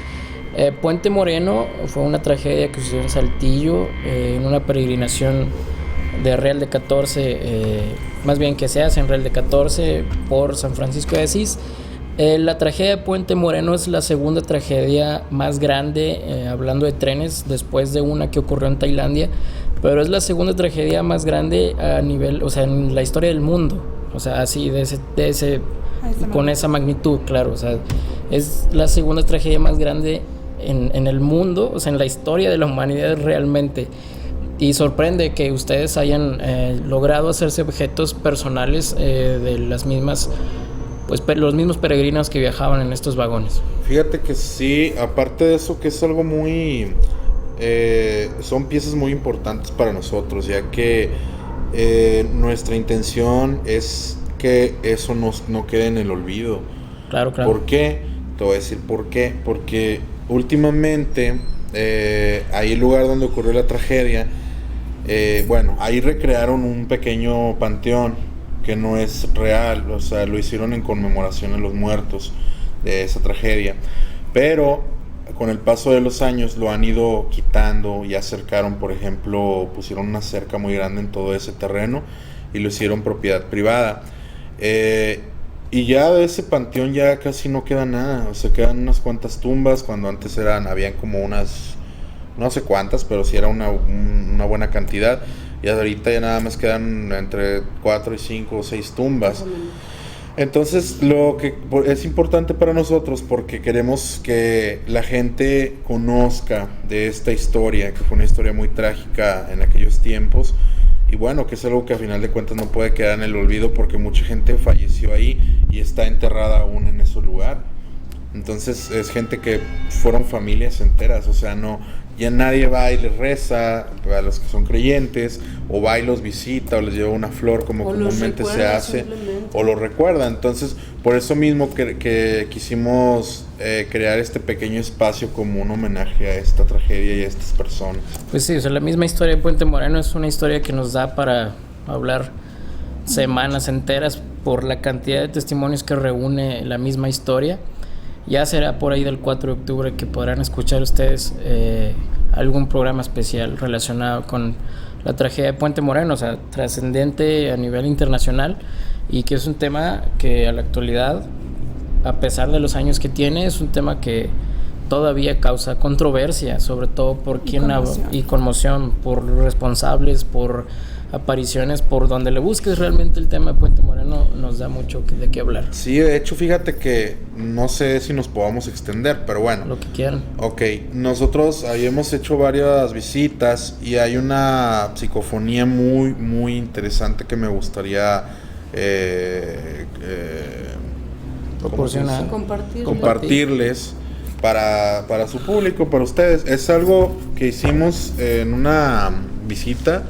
Puente Moreno fue una tragedia que sucedió en Saltillo, en una peregrinación de Real de 14, más bien que se hace en Real de 14 por San Francisco de Asís. La tragedia de Puente Moreno es la segunda tragedia más grande, hablando de trenes, después de una que ocurrió en Tailandia, pero es la segunda tragedia más grande a nivel, o sea, en la historia del mundo, o sea, así con esa magnitud, claro, o sea, es la segunda tragedia más grande en el mundo, o sea, en la historia de la humanidad realmente. Y sorprende que ustedes hayan logrado hacerse objetos personales de las mismas, pues los mismos peregrinos que viajaban en estos vagones. Fíjate que sí, aparte de eso, que es algo muy... son piezas muy importantes para nosotros, ya que nuestra intención es que eso no quede en el olvido. Claro, claro. ¿Por qué? Te voy a decir por qué. Porque últimamente, ahí el lugar donde ocurrió la tragedia, ahí recrearon un pequeño panteón que no es real, o sea, lo hicieron en conmemoración a los muertos de esa tragedia, pero con el paso de los años lo han ido quitando y acercaron, por ejemplo, pusieron una cerca muy grande en todo ese terreno y lo hicieron propiedad privada, y ya de ese panteón ya casi no queda nada, o sea, quedan unas cuantas tumbas, cuando antes habían como unas, no sé cuántas, pero sí era una buena cantidad. Y ahorita ya nada más quedan entre 4 y 5 o 6 tumbas. Entonces lo que es importante para nosotros, porque queremos que la gente conozca de esta historia, que fue una historia muy trágica en aquellos tiempos, y bueno, que es algo que a final de cuentas no puede quedar en el olvido, porque mucha gente falleció ahí y está enterrada aún en ese lugar. Entonces es gente que fueron familias enteras, o sea, ya nadie va y les reza a los que son creyentes, o va y los visita, o les lleva una flor como comúnmente se hace, o lo recuerda. Entonces, por eso mismo que quisimos crear este pequeño espacio como un homenaje a esta tragedia y a estas personas. Pues sí, o sea, la misma historia de Puente Moreno es una historia que nos da para hablar semanas enteras por la cantidad de testimonios que reúne la misma historia. Ya será por ahí del 4 de octubre que podrán escuchar ustedes algún programa especial relacionado con la tragedia de Puente Moreno, o sea, trascendente a nivel internacional, y que es un tema que a la actualidad, a pesar de los años que tiene, es un tema que todavía causa controversia, sobre todo por quien y conmoción por los responsables, por apariciones. Por donde le busques, realmente el tema de Puente Moreno nos da mucho de qué hablar. Sí, de hecho, fíjate que no sé si nos podamos extender, pero bueno. Lo que quieran. Ok, nosotros ahí hemos hecho varias visitas y hay una psicofonía muy, muy interesante que me gustaría Proporcionar. compartirles para su público, para ustedes. Es algo que hicimos en una visita.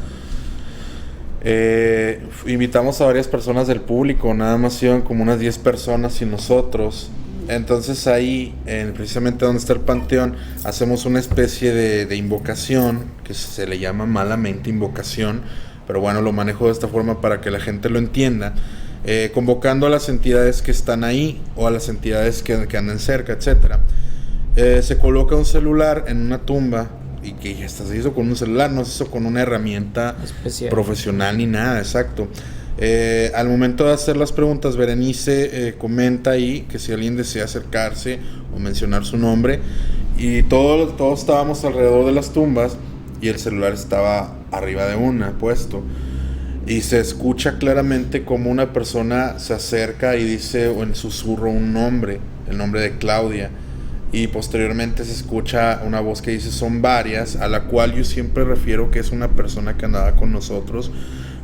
Invitamos a varias personas del público, nada más iban como unas 10 personas y nosotros. Entonces ahí, precisamente donde está el panteón, hacemos una especie de invocación que se le llama malamente invocación, pero bueno, lo manejo de esta forma para que la gente lo entienda, convocando a las entidades que están ahí o a las entidades que andan cerca, etcétera. Se coloca un celular en una tumba, y que hasta se hizo con un celular, no se hizo con una herramienta especial, profesional ni nada, exacto. Al momento de hacer las preguntas, Berenice comenta ahí que si alguien desea acercarse o mencionar su nombre, y todos estábamos alrededor de las tumbas y el celular estaba arriba de una, puesto, y se escucha claramente como una persona se acerca y dice en susurro un nombre, el nombre de Claudia, y posteriormente se escucha una voz que dice son varias, a la cual yo siempre refiero que es una persona que andaba con nosotros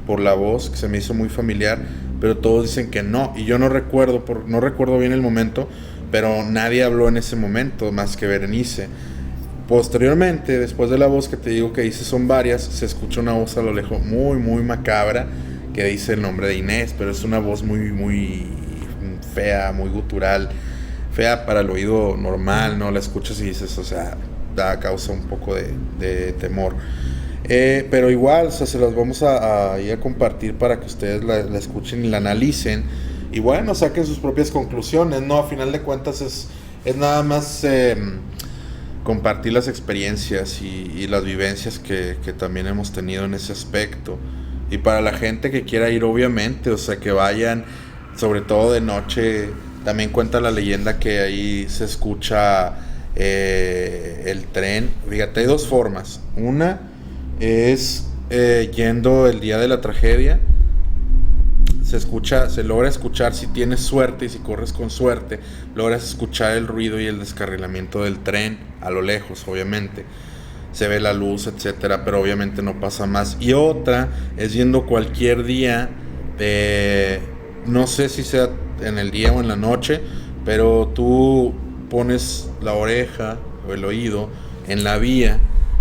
por la voz, que se me hizo muy familiar, pero todos dicen que no, y yo no recuerdo bien el momento, pero nadie habló en ese momento más que Berenice. Posteriormente, después de la voz que te digo que dice son varias, se escucha una voz a lo lejos muy, muy macabra que dice el nombre de Inés, pero es una voz muy, muy fea, muy gutural, fea para el oído normal, ¿no? La escuchas y dices, o sea, causa un poco de temor. Pero igual, o sea, se las vamos a compartir para que ustedes la escuchen y la analicen. Y bueno, saquen sus propias conclusiones, ¿no? A final de cuentas es nada más compartir las experiencias y las vivencias que también hemos tenido en ese aspecto. Y para la gente que quiera ir, obviamente, o sea, que vayan, sobre todo de noche. También cuenta la leyenda que ahí se escucha el tren. Fíjate, hay dos formas. Una es yendo el día de la tragedia. Se logra escuchar, si tienes suerte y si corres con suerte, logras escuchar el ruido y el descarrilamiento del tren a lo lejos, obviamente. Se ve la luz, etcétera, pero obviamente no pasa más. Y otra es yendo cualquier día, no sé si sea en el día o en la noche, pero tú pones la oreja o el oído en la vía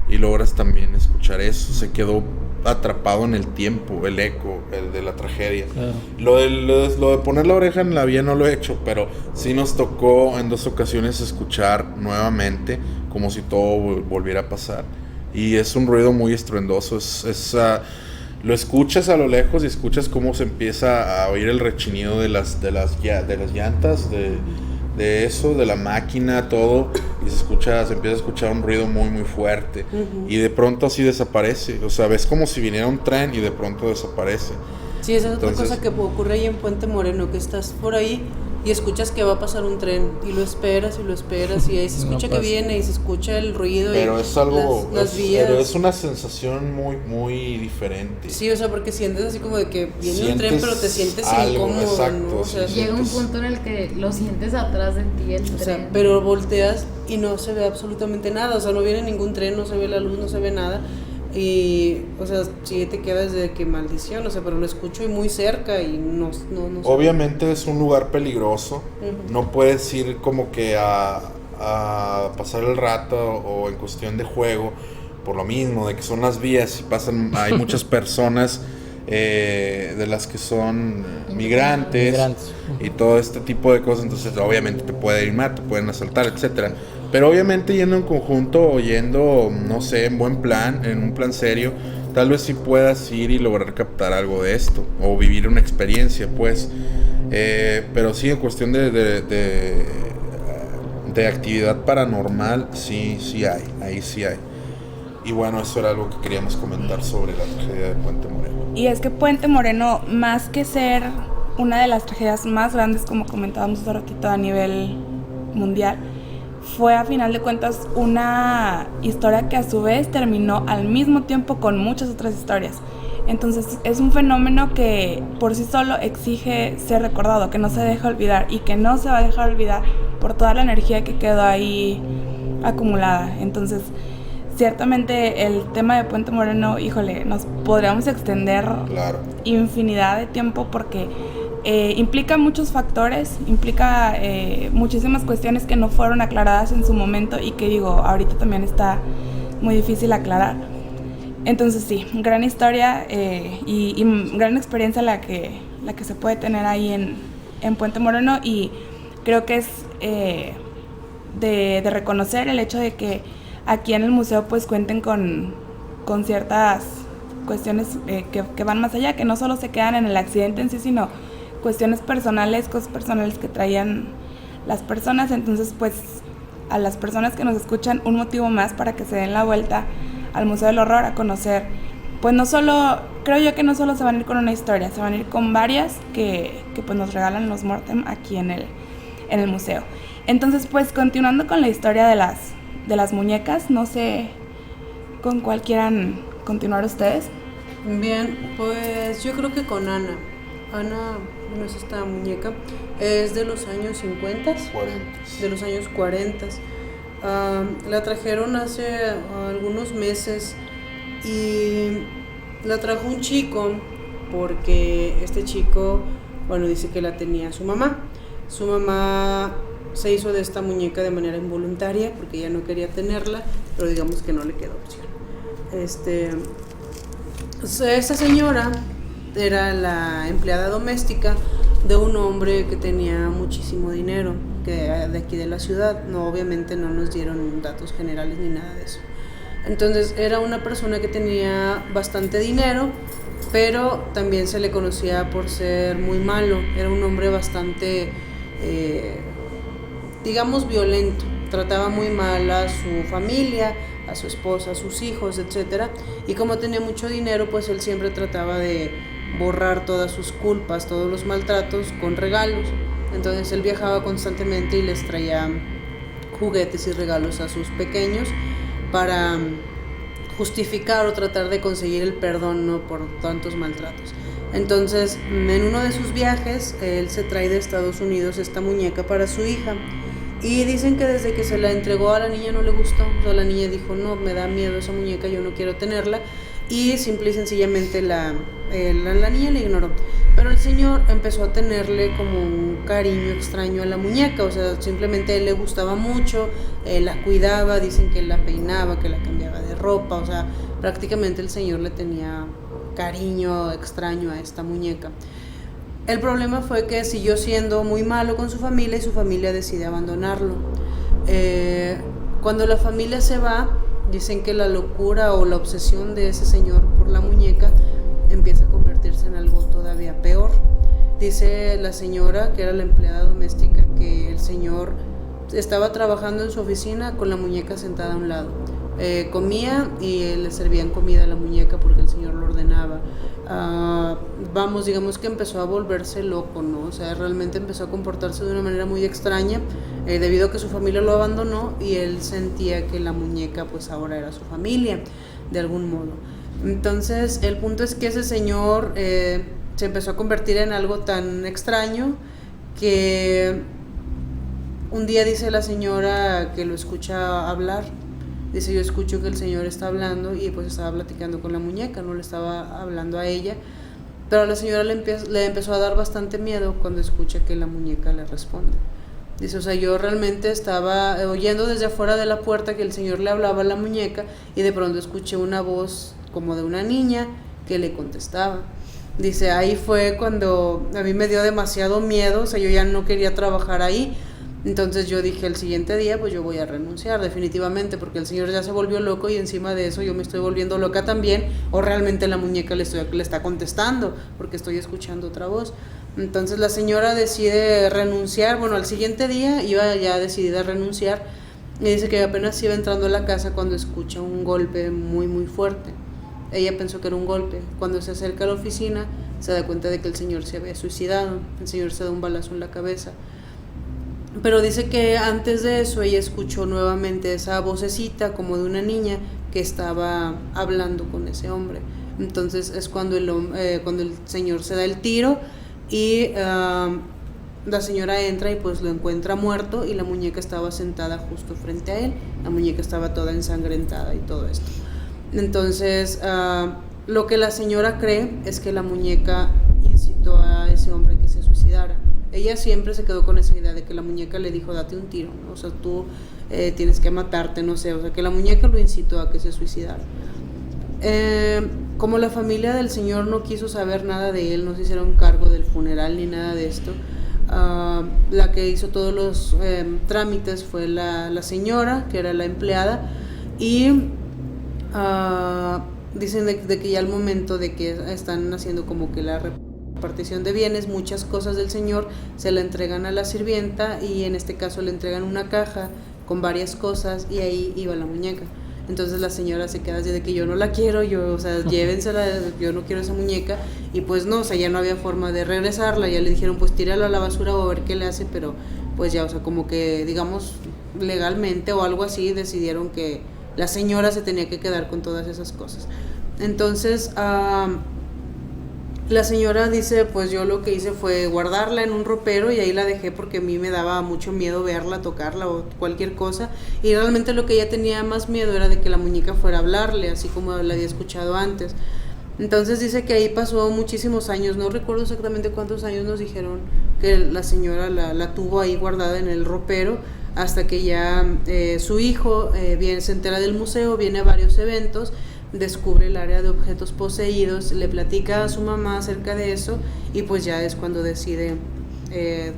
y logras también escuchar eso. Se quedó atrapado en el tiempo, el eco, el de la tragedia. Claro. Lo de poner la oreja en la vía no lo he hecho, pero sí nos tocó en 2 ocasiones escuchar nuevamente como si todo volviera a pasar, y es un ruido muy estruendoso. Lo escuchas a lo lejos y escuchas cómo se empieza a oír el rechinido de las llantas, de eso, de la máquina, todo, y se empieza a escuchar un ruido muy, muy fuerte. Uh-huh. Y de pronto así desaparece. O sea, ves como si viniera un tren y de pronto desaparece. Sí, esa es otra cosa que ocurre ahí en Puente Moreno, que estás por ahí y escuchas que va a pasar un tren y lo esperas y ahí se escucha que viene y se escucha el ruido. Pero y es algo, las vías. Pero es una sensación muy, muy diferente. Sí, o sea, porque sientes así como de que viene un tren, pero te sientes algo, incómodo, exacto, ¿no? O sea, llega un punto en el que lo sientes atrás de ti el tren. O sea, pero volteas y no se ve absolutamente nada, o sea, no viene ningún tren, no se ve la luz, no se ve nada. Y, o sea, sí te quedas de que maldición, o sea, pero lo escucho y muy cerca y no obviamente es un lugar peligroso. Uh-huh. No puedes ir como que a pasar el rato o en cuestión de juego, por lo mismo, de que son las vías y hay muchas personas de las que son migrantes. Y todo este tipo de cosas, entonces obviamente te pueden ir mal, te pueden asaltar, etcétera. Pero obviamente yendo en conjunto o yendo, no sé, en buen plan, en un plan serio, tal vez sí puedas ir y lograr captar algo de esto o vivir una experiencia, pues. Pero sí, en cuestión de actividad paranormal, sí hay, ahí sí hay. Y bueno, eso era algo que queríamos comentar sobre la tragedia de Puente Moreno. Y es que Puente Moreno, más que ser una de las tragedias más grandes, como comentábamos hace ratito, a nivel mundial, fue a final de cuentas una historia que a su vez terminó al mismo tiempo con muchas otras historias. Entonces es un fenómeno que por sí solo exige ser recordado, que no se deja olvidar y que no se va a dejar olvidar por toda la energía que quedó ahí acumulada. Entonces, ciertamente el tema de Puente Moreno, híjole, nos podríamos extender infinidad de tiempo porque implica muchos factores, implica muchísimas cuestiones que no fueron aclaradas en su momento y que digo, ahorita también está muy difícil aclarar. Entonces sí, gran historia y gran experiencia la que se puede tener ahí en Puente Moreno, y creo que es de reconocer el hecho de que aquí en el museo pues cuenten con ciertas cuestiones que van más allá, que no solo se quedan en el accidente en sí, sino cuestiones personales, cosas personales que traían las personas. Entonces pues a las personas que nos escuchan, un motivo más para que se den la vuelta al Museo del Horror a conocer, pues no solo, creo yo que no solo se van a ir con una historia, se van a ir con varias que pues nos regalan los Mortem aquí en el museo. Entonces pues continuando con la historia de las muñecas, no sé con cuál quieran continuar ustedes. Bien, pues yo creo que con Ana. Ana, no es esta muñeca, es de los años 50, 40. De los años 40. La trajeron hace algunos meses y la trajo un chico porque este chico, bueno, dice que la tenía su mamá. Su mamá se hizo de esta muñeca de manera involuntaria porque ella no quería tenerla, pero digamos que no le quedó opción. Esta señora era la empleada doméstica de un hombre que tenía muchísimo dinero, que de aquí de la ciudad. No, obviamente no nos dieron datos generales ni nada de eso. Entonces era una persona que tenía bastante dinero, pero también se le conocía por ser muy malo. Era un hombre bastante, digamos, violento. Trataba muy mal a su familia, a su esposa, a sus hijos, etc. Y como tenía mucho dinero, pues él siempre trataba de borrar todas sus culpas, todos los maltratos con regalos. Entonces él viajaba constantemente y les traía juguetes y regalos a sus pequeños para justificar o tratar de conseguir el perdón, ¿no?, por tantos maltratos. Entonces en uno de sus viajes él se trae de Estados Unidos esta muñeca para su hija, y dicen que desde que se la entregó a la niña no le gustó. O sea, la niña dijo, no, me da miedo esa muñeca, yo no quiero tenerla, y simple y sencillamente la niña le ignoró. Pero el señor empezó a tenerle como un cariño extraño a la muñeca. O sea, simplemente a él le gustaba mucho, la cuidaba, dicen que la peinaba, que la cambiaba de ropa. O sea, prácticamente el señor le tenía cariño extraño a esta muñeca. El problema fue que siguió siendo muy malo con su familia y su familia decide abandonarlo. Cuando la familia se va, dicen que la locura o la obsesión de ese señor por la muñeca empieza a convertirse en algo todavía peor. Dice la señora, que era la empleada doméstica, que el señor estaba trabajando en su oficina con la muñeca sentada a un lado. Comía y le servían comida a la muñeca porque el señor lo ordenaba. Vamos, digamos que empezó a volverse loco, ¿no? O sea, realmente empezó a comportarse de una manera muy extraña, debido a que su familia lo abandonó y él sentía que la muñeca pues ahora era su familia, de algún modo. Entonces el punto es que ese señor se empezó a convertir en algo tan extraño que un día dice la señora que lo escucha hablar. Dice, yo escucho que el señor está hablando, y pues estaba platicando con la muñeca, no le estaba hablando a ella. Pero a la señora le empezó a dar bastante miedo cuando escucha que la muñeca le responde. Dice, o sea, yo realmente estaba oyendo desde afuera de la puerta que el señor le hablaba a la muñeca, y de pronto escuché una voz como de una niña que le contestaba. Dice, ahí fue cuando a mí me dio demasiado miedo. O sea, yo ya no quería trabajar ahí. Entonces yo dije, el siguiente día pues yo voy a renunciar definitivamente, porque el señor ya se volvió loco y encima de eso yo me estoy volviendo loca también, o realmente la muñeca le está contestando porque estoy escuchando otra voz. Entonces la señora decide renunciar. Bueno, al siguiente día iba ya decidida a renunciar, y dice que apenas iba entrando a la casa cuando escucha un golpe muy muy fuerte. Ella pensó que era un golpe. Cuando se acerca a la oficina se da cuenta de que el señor se había suicidado. El señor se da un balazo en la cabeza. Pero dice que antes de eso ella escuchó nuevamente esa vocecita como de una niña que estaba hablando con ese hombre. Entonces es cuando cuando el señor se da el tiro y la señora entra y pues lo encuentra muerto y la muñeca estaba sentada justo frente a él. La muñeca estaba toda ensangrentada y todo esto. Entonces lo que la señora cree es que la muñeca incitó a ese hombre a que se suicidara. Ella siempre se quedó con esa idea de que la muñeca le dijo date un tiro, ¿no? O sea, tú tienes que matarte, no sé, o sea, que la muñeca lo incitó a que se suicidara. Como la familia del señor no quiso saber nada de él, no se hicieron cargo del funeral ni nada de esto, la que hizo todos los trámites fue la señora, que era la empleada, y dicen de que ya al momento de que están haciendo como que la repartición de bienes, muchas cosas del señor se la entregan a la sirvienta y en este caso le entregan una caja con varias cosas y ahí iba la muñeca. Entonces la señora se queda así de que yo no la quiero, o sea, llévensela, yo no quiero esa muñeca, y pues no, o sea, ya no había forma de regresarla, ya le dijeron pues tírala a la basura o a ver qué le hace, pero pues ya, o sea, como que digamos legalmente o algo así decidieron que la señora se tenía que quedar con todas esas cosas. Entonces la señora dice, pues yo lo que hice fue guardarla en un ropero y ahí la dejé porque a mí me daba mucho miedo verla, tocarla o cualquier cosa, y realmente lo que ella tenía más miedo era de que la muñeca fuera a hablarle, así como la había escuchado antes. Entonces dice que ahí pasó muchísimos años, no recuerdo exactamente cuántos años nos dijeron que la señora la tuvo ahí guardada en el ropero, hasta que ya su hijo se entera del museo, viene a varios eventos, descubre el área de objetos poseídos, le platica a su mamá acerca de eso y pues ya es cuando decide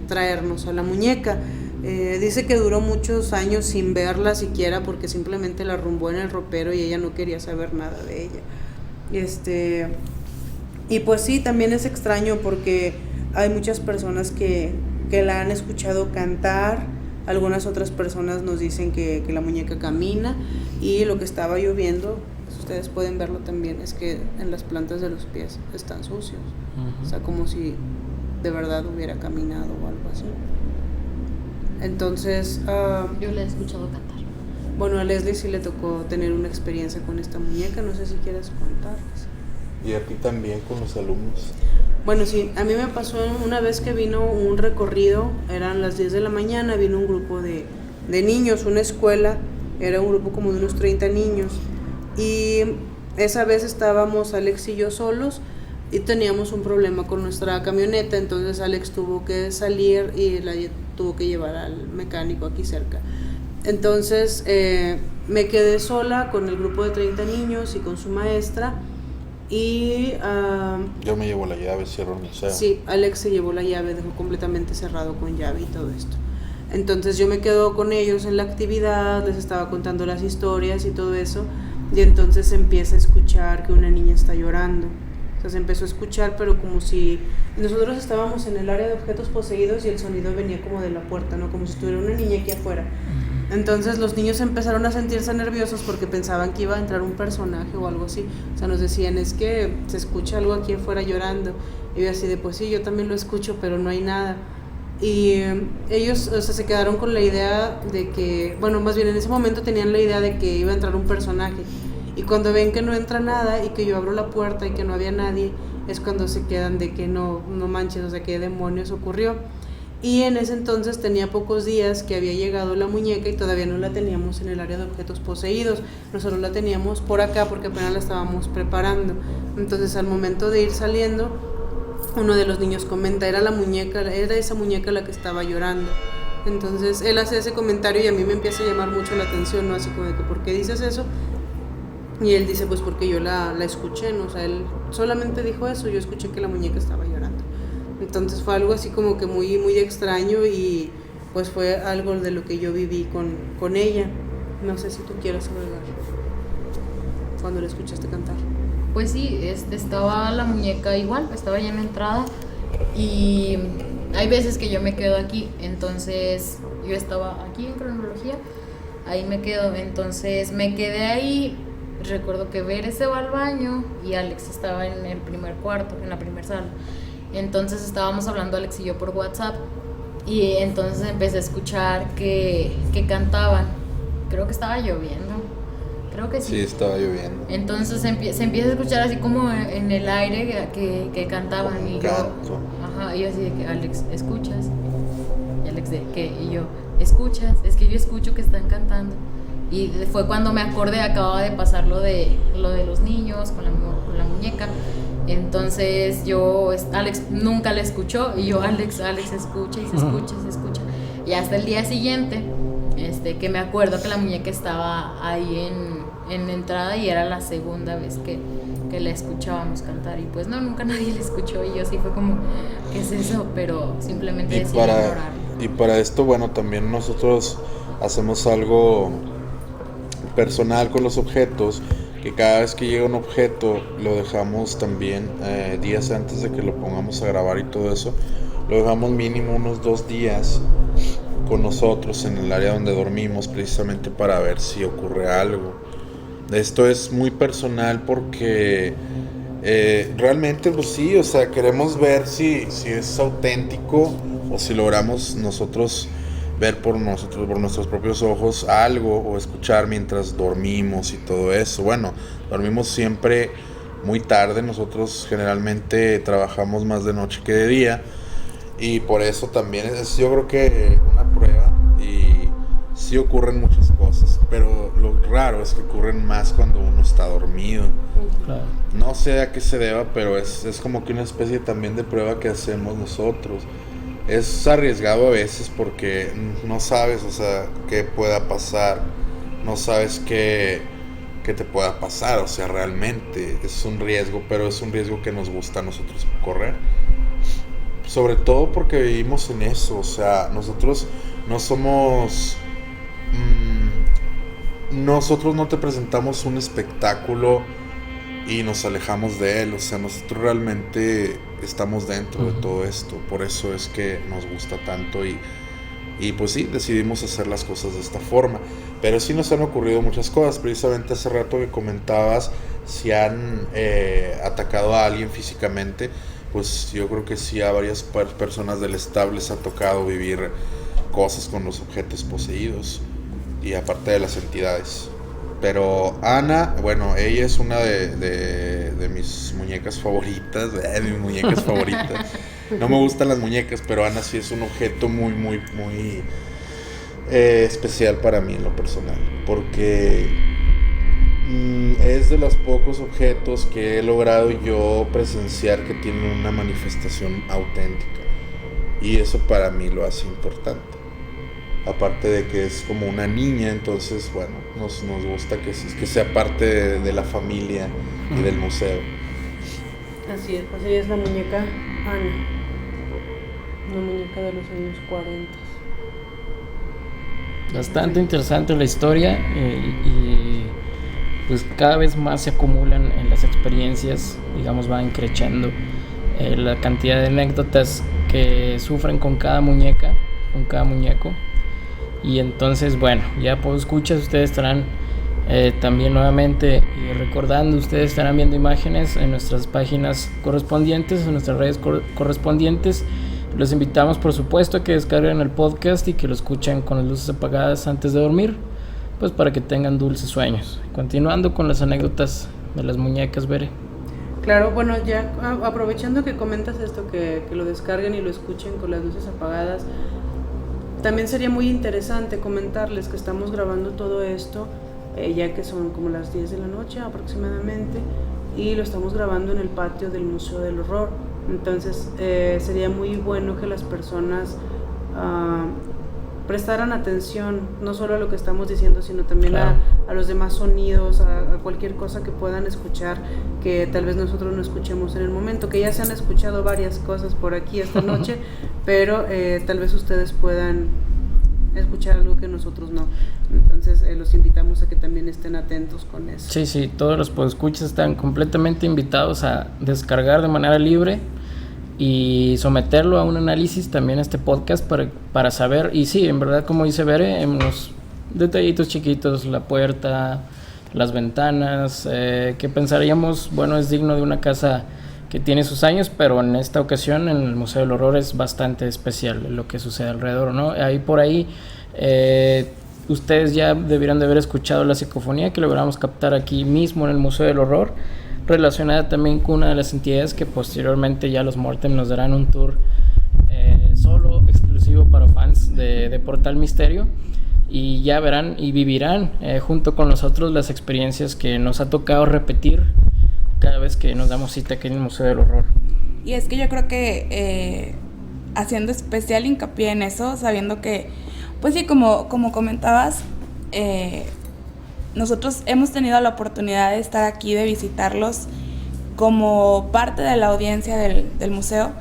traernos a la muñeca. Dice que duró muchos años sin verla siquiera porque simplemente la arrumbó en el ropero y ella no quería saber nada de ella. Y pues sí, también es extraño porque hay muchas personas que la han escuchado cantar. Algunas otras personas nos dicen que la muñeca camina, y lo que estaba lloviendo, ustedes pueden verlo también, es que en las plantas de los pies están sucios. O sea, como si de verdad hubiera caminado o algo así. Entonces yo le he escuchado cantar. Bueno, a Leslie sí le tocó tener una experiencia con esta muñeca, no sé si quieres contarles. Y a ti también con los alumnos. Bueno, sí, a mí me pasó una vez que vino un recorrido, eran las 10 de la mañana, vino un grupo de niños, una escuela, era un grupo como de unos 30 niños, y esa vez estábamos Alex y yo solos, y teníamos un problema con nuestra camioneta, entonces Alex tuvo que salir y la tuvo que llevar al mecánico aquí cerca. Entonces me quedé sola con el grupo de 30 niños y con su maestra. Y yo me llevo la llave, cierro el museo. Sí, Alex se llevó la llave, dejó completamente cerrado con llave y todo esto. Entonces yo me quedo con ellos en la actividad, les estaba contando las historias y todo eso, y entonces se empieza a escuchar que una niña está llorando. O sea, se empezó a escuchar, pero como si nosotros estábamos en el área de objetos poseídos y el sonido venía como de la puerta, ¿no? Como si estuviera una niña aquí afuera. Entonces los niños empezaron a sentirse nerviosos porque pensaban que iba a entrar un personaje o algo así. O sea, nos decían, es que se escucha algo aquí afuera llorando. Y yo así de, pues sí, yo también lo escucho, pero no hay nada. Y ellos, o sea, se quedaron con la idea de que, bueno, más bien en ese momento tenían la idea de que iba a entrar un personaje. Y cuando ven que no entra nada y que yo abro la puerta y que no había nadie, es cuando se quedan de que no manches, o sea, ¿qué demonios ocurrió? Y en ese entonces tenía pocos días que había llegado la muñeca y todavía no la teníamos en el área de objetos poseídos. Nosotros la teníamos por acá porque apenas la estábamos preparando. Entonces al momento de ir saliendo, uno de los niños comenta, era esa muñeca la que estaba llorando. Entonces él hace ese comentario y a mí me empieza a llamar mucho la atención, ¿no? Así como de que, ¿por qué dices eso? Y él dice, pues porque yo la escuché, ¿no? O sea, él solamente dijo eso, yo escuché que la muñeca estaba llorando. Entonces fue algo así como que muy, muy extraño y pues fue algo de lo que yo viví con ella. No sé si tú quieras agregar cuando la escuchaste cantar. Pues sí, estaba la muñeca igual, estaba ya en la entrada y hay veces que yo me quedo aquí, entonces yo estaba aquí en cronología, ahí me quedo, entonces me quedé ahí. Recuerdo que Bere se va al baño y Alex estaba en el primer cuarto, en la primera sala. Entonces estábamos hablando Alex y yo por WhatsApp y entonces empecé a escuchar que cantaban. Creo que estaba lloviendo, creo que sí. Sí, estaba lloviendo. Entonces se empieza a escuchar así como en el aire que cantaban. Como Y un yo, canto. ajá, y yo así de que, Alex, ¿escuchas? Y Alex de que, y yo, ¿escuchas? Es que yo escucho que están cantando. Y fue cuando me acordé, acababa de pasar lo de los niños con la muñeca. Entonces Alex nunca la escuchó y yo, Alex, escucha y se escucha, se escucha. Y hasta el día siguiente, que me acuerdo que la muñeca estaba ahí en la entrada y era la segunda vez que la escuchábamos cantar. Y pues no, nunca nadie la escuchó y yo sí fue como, ¿qué es eso? Pero simplemente decidí ignorarlo. Y para esto, bueno, también nosotros hacemos algo personal con los objetos, que cada vez que llega un objeto lo dejamos también días antes de que lo pongamos a grabar y todo eso, lo dejamos mínimo unos 2 días con nosotros en el área donde dormimos, precisamente para ver si ocurre algo. Esto es muy personal porque realmente pues sí, o sea, queremos ver si es auténtico o si logramos nosotros ver por nuestros propios ojos algo o escuchar mientras dormimos y todo eso. Bueno, dormimos siempre muy tarde, nosotros generalmente trabajamos más de noche que de día y por eso también es yo creo que una prueba y sí ocurren muchas cosas, pero lo raro es que ocurren más cuando uno está dormido. Claro. No sé a qué se deba, pero es como que una especie también de prueba que hacemos nosotros. Es arriesgado a veces porque no sabes, o sea, qué pueda pasar, no sabes qué te pueda pasar, o sea, realmente es un riesgo, pero es un riesgo que nos gusta a nosotros correr. Sobre todo porque vivimos en eso, o sea, nosotros no somos... nosotros no te presentamos un espectáculo y nos alejamos de él, o sea, nosotros realmente estamos dentro de todo esto, por eso es que nos gusta tanto y pues sí, decidimos hacer las cosas de esta forma, pero sí nos han ocurrido muchas cosas. Precisamente hace rato que comentabas si han atacado a alguien físicamente, pues yo creo que sí, a varias personas del staff les ha tocado vivir cosas con los objetos poseídos y aparte de las entidades. Pero Ana, bueno, ella es una de mis muñecas favoritas, mis muñecas favoritas. No me gustan las muñecas, pero Ana sí es un objeto muy, muy, muy especial para mí en lo personal. Porque es de los pocos objetos que he logrado yo presenciar que tienen una manifestación auténtica. Y eso para mí lo hace importante. Aparte de que es como una niña, entonces, bueno, nos gusta que sea parte de la familia y del museo. Así es la muñeca Ana, una muñeca de los años 40. Bastante interesante la historia y pues cada vez más se acumulan en las experiencias, digamos, van creciendo la cantidad de anécdotas que sufren con cada muñeca, con cada muñeco. Y entonces, bueno, ya por escuchas ustedes estarán también nuevamente y recordando, ustedes estarán viendo imágenes en nuestras páginas correspondientes, en nuestras redes correspondientes. Los invitamos, por supuesto, a que descarguen el podcast y que lo escuchen con las luces apagadas antes de dormir, pues para que tengan dulces sueños. Continuando con las anécdotas de las muñecas, Bere. Claro, bueno, ya aprovechando que comentas esto, que lo descarguen y lo escuchen con las luces apagadas, también sería muy interesante comentarles que estamos grabando todo esto, ya que son como las 10 de la noche aproximadamente, y lo estamos grabando en el patio del Museo del Horror. Entonces sería muy bueno que las personas prestaran atención, no solo a lo que estamos diciendo, sino también claro, a los demás sonidos, a cualquier cosa que puedan escuchar, que tal vez nosotros no escuchemos en el momento, que ya se han escuchado varias cosas por aquí esta noche, pero tal vez ustedes puedan escuchar algo que nosotros no. Entonces los invitamos a que también estén atentos con eso. Sí, todos los podescuchas están completamente invitados a descargar de manera libre y someterlo a un análisis también este podcast para saber, y sí, en verdad, como dice Bere, en los detallitos chiquitos, la puerta, las ventanas, que pensaríamos, bueno, es digno de una casa que tiene sus años, pero en esta ocasión en el Museo del Horror es bastante especial lo que sucede alrededor, ¿no? Ahí por ahí ustedes ya debieran de haber escuchado la psicofonía que logramos captar aquí mismo en el Museo del Horror, relacionada también con una de las entidades que posteriormente ya los Mortem nos darán un tour solo exclusivo para fans de Portal Misterio, y ya verán y vivirán junto con nosotros las experiencias que nos ha tocado repetir cada vez que nos damos cita aquí en el Museo del Horror. Y es que yo creo que haciendo especial hincapié en eso, sabiendo que, pues sí, como comentabas, nosotros hemos tenido la oportunidad de estar aquí, de visitarlos como parte de la audiencia del museo,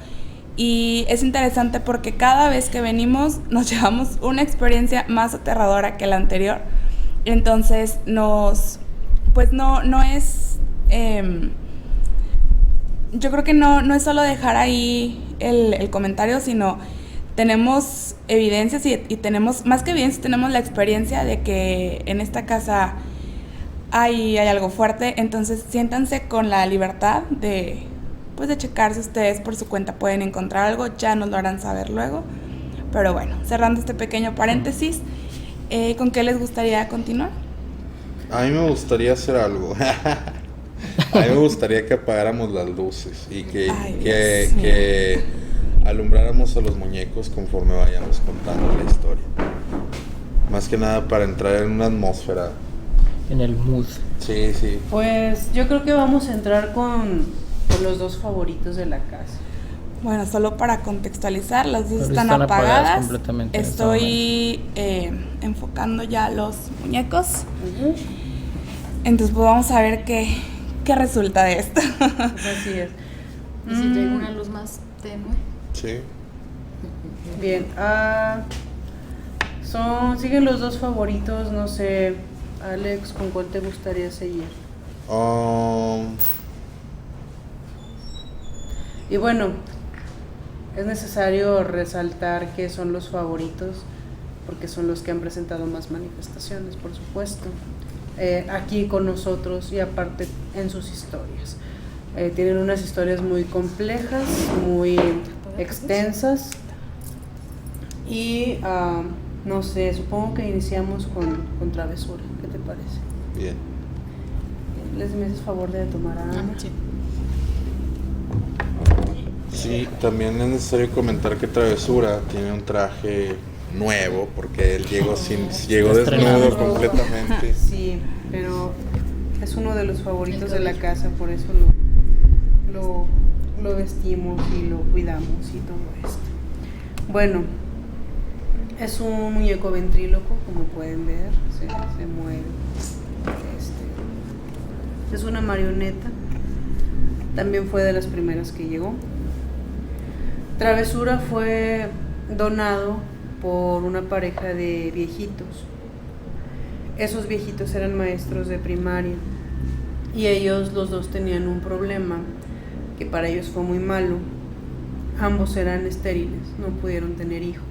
y es interesante porque cada vez que venimos nos llevamos una experiencia más aterradora que la anterior. Entonces pues no es, yo creo que no es solo dejar ahí el comentario, sino tenemos evidencias y tenemos, más que evidencias, tenemos la experiencia de que en esta casa hay algo fuerte. Entonces siéntanse con la libertad de checar si ustedes por su cuenta pueden encontrar algo, ya nos lo harán saber luego. Pero bueno, cerrando este pequeño paréntesis, ¿con qué les gustaría continuar? A mí me gustaría hacer algo. A mí me gustaría que apagáramos las luces y que alumbráramos a los muñecos conforme vayamos contando la historia. Más que nada para entrar en una atmósfera. En el mood. Sí. Pues yo creo que vamos a entrar con los dos favoritos de la casa. Bueno, solo para contextualizar, las luces Pero están apagadas. Completamente. Estoy enfocando ya los muñecos. Uh-huh. Entonces pues vamos a ver qué resulta de esto. Así es. ¿Y si llega una luz más tenue? Sí. Bien. Siguen los dos favoritos, no sé, Alex, ¿con cuál te gustaría seguir? Y bueno, es necesario resaltar que son los favoritos porque son los que han presentado más manifestaciones, por supuesto, aquí con nosotros, y aparte en sus historias. Tienen unas historias muy complejas, muy extensas, y no sé, supongo que iniciamos con Travesura. ¿Qué te parece? Bien. ¿Les me haces favor de tomar a Ana? Sí. Sí, también es necesario comentar que Travesura tiene un traje nuevo porque él llegó desnudo completamente. Sí, pero es uno de los favoritos de la casa, por eso lo vestimos y lo cuidamos y todo esto. Bueno, es un muñeco ventríloco, como pueden ver, se mueve. Es una marioneta, también fue de las primeras que llegó. Travesura fue donado por una pareja de viejitos. Esos viejitos eran maestros de primaria y ellos los dos tenían un problema que para ellos fue muy malo. Ambos eran estériles, no pudieron tener hijos,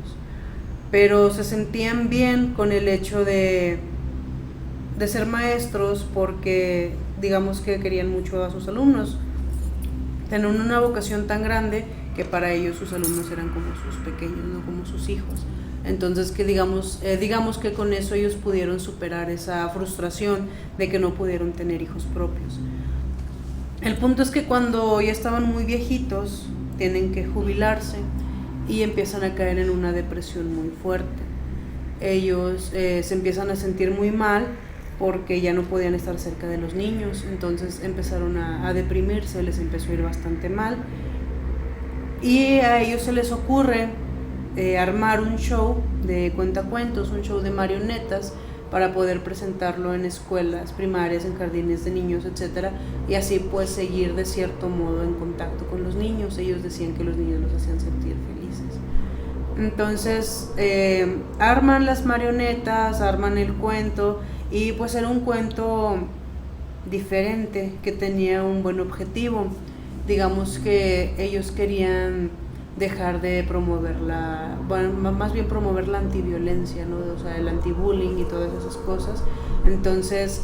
pero se sentían bien con el hecho de ser maestros porque digamos que querían mucho a sus alumnos. Tenían una vocación tan grande que para ellos sus alumnos eran como sus pequeños, no como sus hijos. Entonces que digamos que con eso ellos pudieron superar esa frustración de que no pudieron tener hijos propios. El punto es que cuando ya estaban muy viejitos tienen que jubilarse y empiezan a caer en una depresión muy fuerte. Ellos se empiezan a sentir muy mal porque ya no podían estar cerca de los niños, entonces empezaron a deprimirse, les empezó a ir bastante mal. Y a ellos se les ocurre armar un show de cuentacuentos, un show de marionetas para poder presentarlo en escuelas primarias, en jardines de niños, etcétera, y así pues seguir de cierto modo en contacto con los niños. Ellos decían que los niños los hacían sentir felices. Entonces arman las marionetas, arman el cuento, y pues era un cuento diferente que tenía un buen objetivo. Digamos que ellos querían dejar de promover más bien promover la antiviolencia, ¿no? O sea, el anti-bullying y todas esas cosas. Entonces,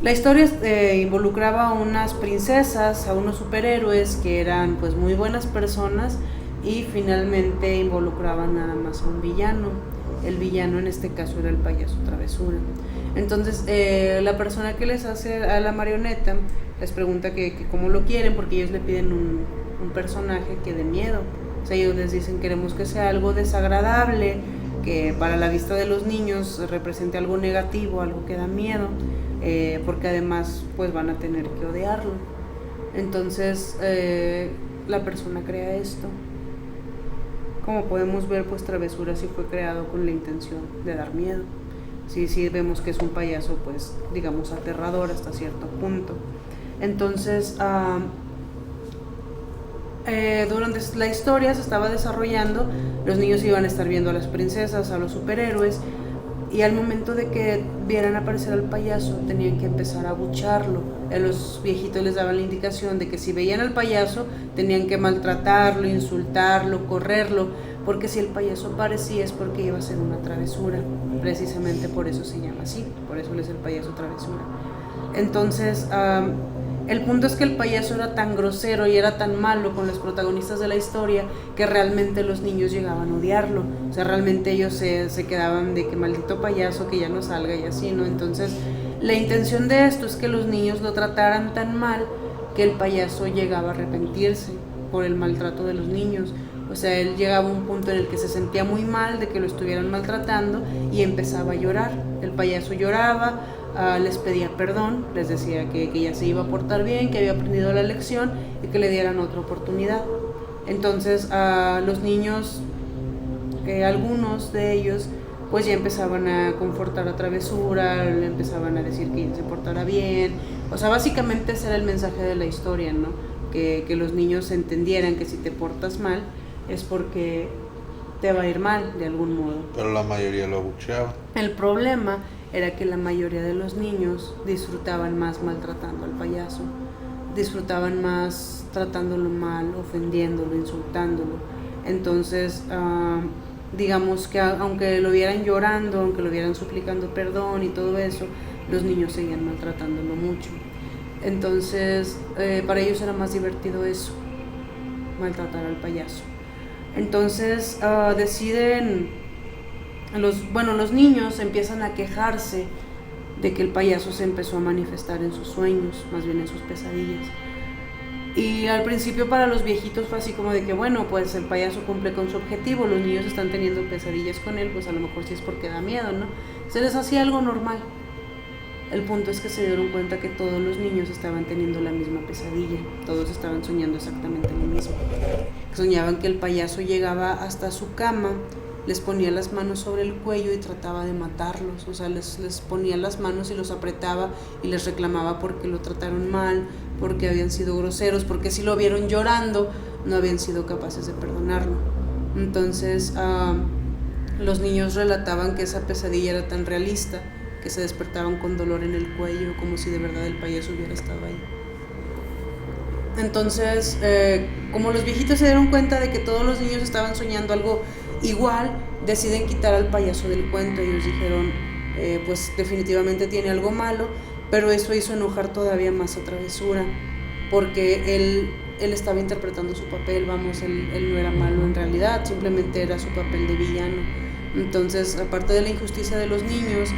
la historia involucraba a unas princesas, a unos superhéroes que eran pues muy buenas personas, y finalmente involucraban nada más a un villano. el villano en este caso era el payaso Travesura. Entonces la persona que les hace a la marioneta les pregunta que cómo lo quieren, porque ellos le piden un personaje que dé miedo. O sea, ellos les dicen queremos que sea algo desagradable, que para la vista de los niños represente algo negativo, algo que da miedo, porque además pues van a tener que odiarlo. Entonces la persona crea esto. Como podemos ver, pues Travesura sí fue creado con la intención de dar miedo. Sí vemos que es un payaso, pues digamos aterrador hasta cierto punto. Entonces durante la historia se estaba desarrollando, los niños iban a estar viendo a las princesas, a los superhéroes, y al momento de que vieran aparecer al payaso tenían que empezar a abucharlo. A los viejitos les daban la indicación de que si veían al payaso tenían que maltratarlo, insultarlo, correrlo, porque si el payaso aparecía es porque iba a ser una travesura. Precisamente por eso se llama así, por eso es el payaso Travesura. Entonces el punto es que el payaso era tan grosero y era tan malo con los protagonistas de la historia que realmente los niños llegaban a odiarlo. O sea, realmente ellos se quedaban de que maldito payaso, que ya no salga y así, ¿no? Entonces, la intención de esto es que los niños lo trataran tan mal que el payaso llegaba a arrepentirse por el maltrato de los niños. O sea, él llegaba a un punto en el que se sentía muy mal de que lo estuvieran maltratando y empezaba a llorar. El payaso lloraba, les pedía perdón, les decía que ya se iba a portar bien, que había aprendido la lección y que le dieran otra oportunidad. Entonces los niños, algunos de ellos, pues ya empezaban a confortar a Travesura, le empezaban a decir que se portara bien. O sea, básicamente ese era el mensaje de la historia, ¿no? Que los niños entendieran que si te portas mal es porque te va a ir mal de algún modo. Pero la mayoría lo abucheaba. El problema era que la mayoría de los niños disfrutaban más maltratando al payaso, disfrutaban más tratándolo mal, ofendiéndolo, insultándolo. Entonces, digamos que aunque lo vieran llorando, aunque lo vieran suplicando perdón y todo eso, los niños seguían maltratándolo mucho. Entonces, para ellos era más divertido eso, maltratar al payaso. Entonces, deciden... Los niños empiezan a quejarse de que el payaso se empezó a manifestar en sus sueños, más bien en sus pesadillas. Y al principio para los viejitos fue así como de que bueno, pues el payaso cumple con su objetivo, los niños están teniendo pesadillas con él, pues a lo mejor sí es porque da miedo, ¿no? Se les hacía algo normal. El punto es que se dieron cuenta que todos los niños estaban teniendo la misma pesadilla, todos estaban soñando exactamente lo mismo. Soñaban que el payaso llegaba hasta su cama, les ponía las manos sobre el cuello y trataba de matarlos. O sea, les ponía las manos y los apretaba y les reclamaba porque lo trataron mal, porque habían sido groseros, porque si lo vieron llorando no habían sido capaces de perdonarlo. Entonces los niños relataban que esa pesadilla era tan realista que se despertaban con dolor en el cuello, como si de verdad el payaso hubiera estado ahí. Entonces, como los viejitos se dieron cuenta de que todos los niños estaban soñando algo igual, deciden quitar al payaso del cuento. Ellos dijeron, pues definitivamente tiene algo malo, pero eso hizo enojar todavía más a Travesura, porque él estaba interpretando su papel, vamos, él no era malo en realidad, simplemente era su papel de villano. Entonces, aparte de la injusticia de los niños,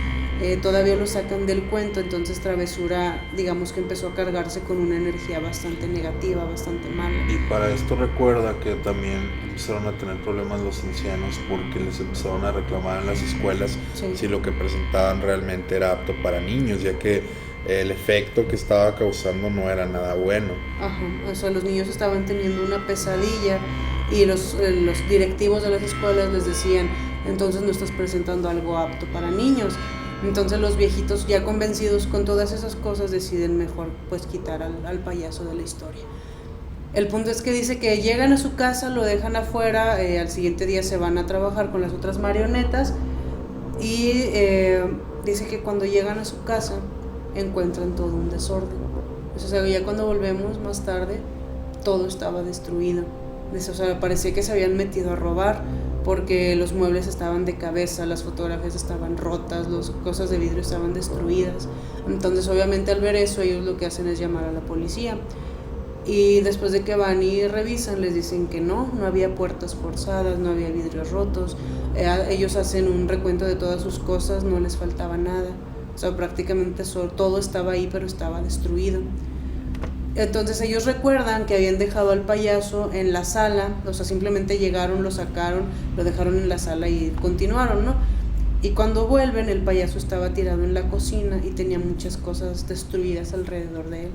todavía lo sacan del cuento. Entonces Travesura, digamos que empezó a cargarse con una energía bastante negativa, bastante mala. Y para esto recuerda que también empezaron a tener problemas los ancianos porque les empezaron a reclamar en las escuelas si lo que presentaban realmente era apto para niños, ya que el efecto que estaba causando no era nada bueno. Ajá, o sea, los niños estaban teniendo una pesadilla y los directivos de las escuelas les decían, entonces no estás presentando algo apto para niños. Entonces los viejitos, ya convencidos con todas esas cosas, deciden mejor pues quitar al payaso de la historia. El punto es que dice que llegan a su casa, lo dejan afuera, al siguiente día se van a trabajar con las otras marionetas y dice que cuando llegan a su casa encuentran todo un desorden. O sea, ya cuando volvemos más tarde, todo estaba destruido. O sea, parecía que se habían metido a robar, porque los muebles estaban de cabeza, las fotografías estaban rotas, las cosas de vidrio estaban destruidas. Entonces obviamente al ver eso ellos lo que hacen es llamar a la policía Y después de que van y revisan, les dicen que no había puertas forzadas, no había vidrios rotos. Ellos hacen un recuento de todas sus cosas, no les faltaba nada. O sea, prácticamente todo estaba ahí, pero estaba destruido. Entonces ellos recuerdan que habían dejado al payaso en la sala, o sea, simplemente llegaron, lo sacaron, lo dejaron en la sala y continuaron, ¿no? Y cuando vuelven, el payaso estaba tirado en la cocina y tenía muchas cosas destruidas alrededor de él.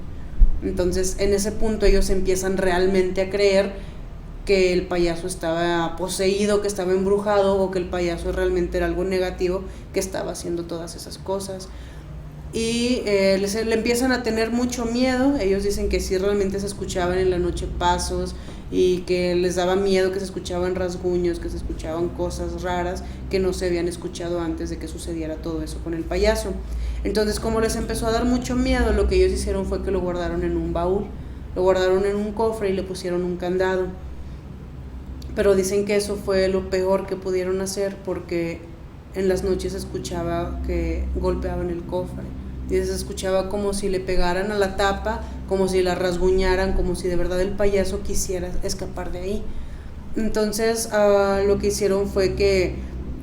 Entonces, en ese punto ellos empiezan realmente a creer que el payaso estaba poseído, que estaba embrujado, o que el payaso realmente era algo negativo, que estaba haciendo todas esas cosas. Y le empiezan a tener mucho miedo. Ellos dicen que sí, realmente se escuchaban en la noche pasos y que les daba miedo, que se escuchaban rasguños, que se escuchaban cosas raras que no se habían escuchado antes de que sucediera todo eso con el payaso. Entonces, como les empezó a dar mucho miedo, lo que ellos hicieron fue que lo guardaron en un baúl, lo guardaron en un cofre y le pusieron un candado. Pero dicen que eso fue lo peor que pudieron hacer, porque en las noches se escuchaba que golpeaban el cofre. Y se escuchaba como si le pegaran a la tapa, como si la rasguñaran, como si de verdad el payaso quisiera escapar de ahí. Entonces lo que hicieron fue que,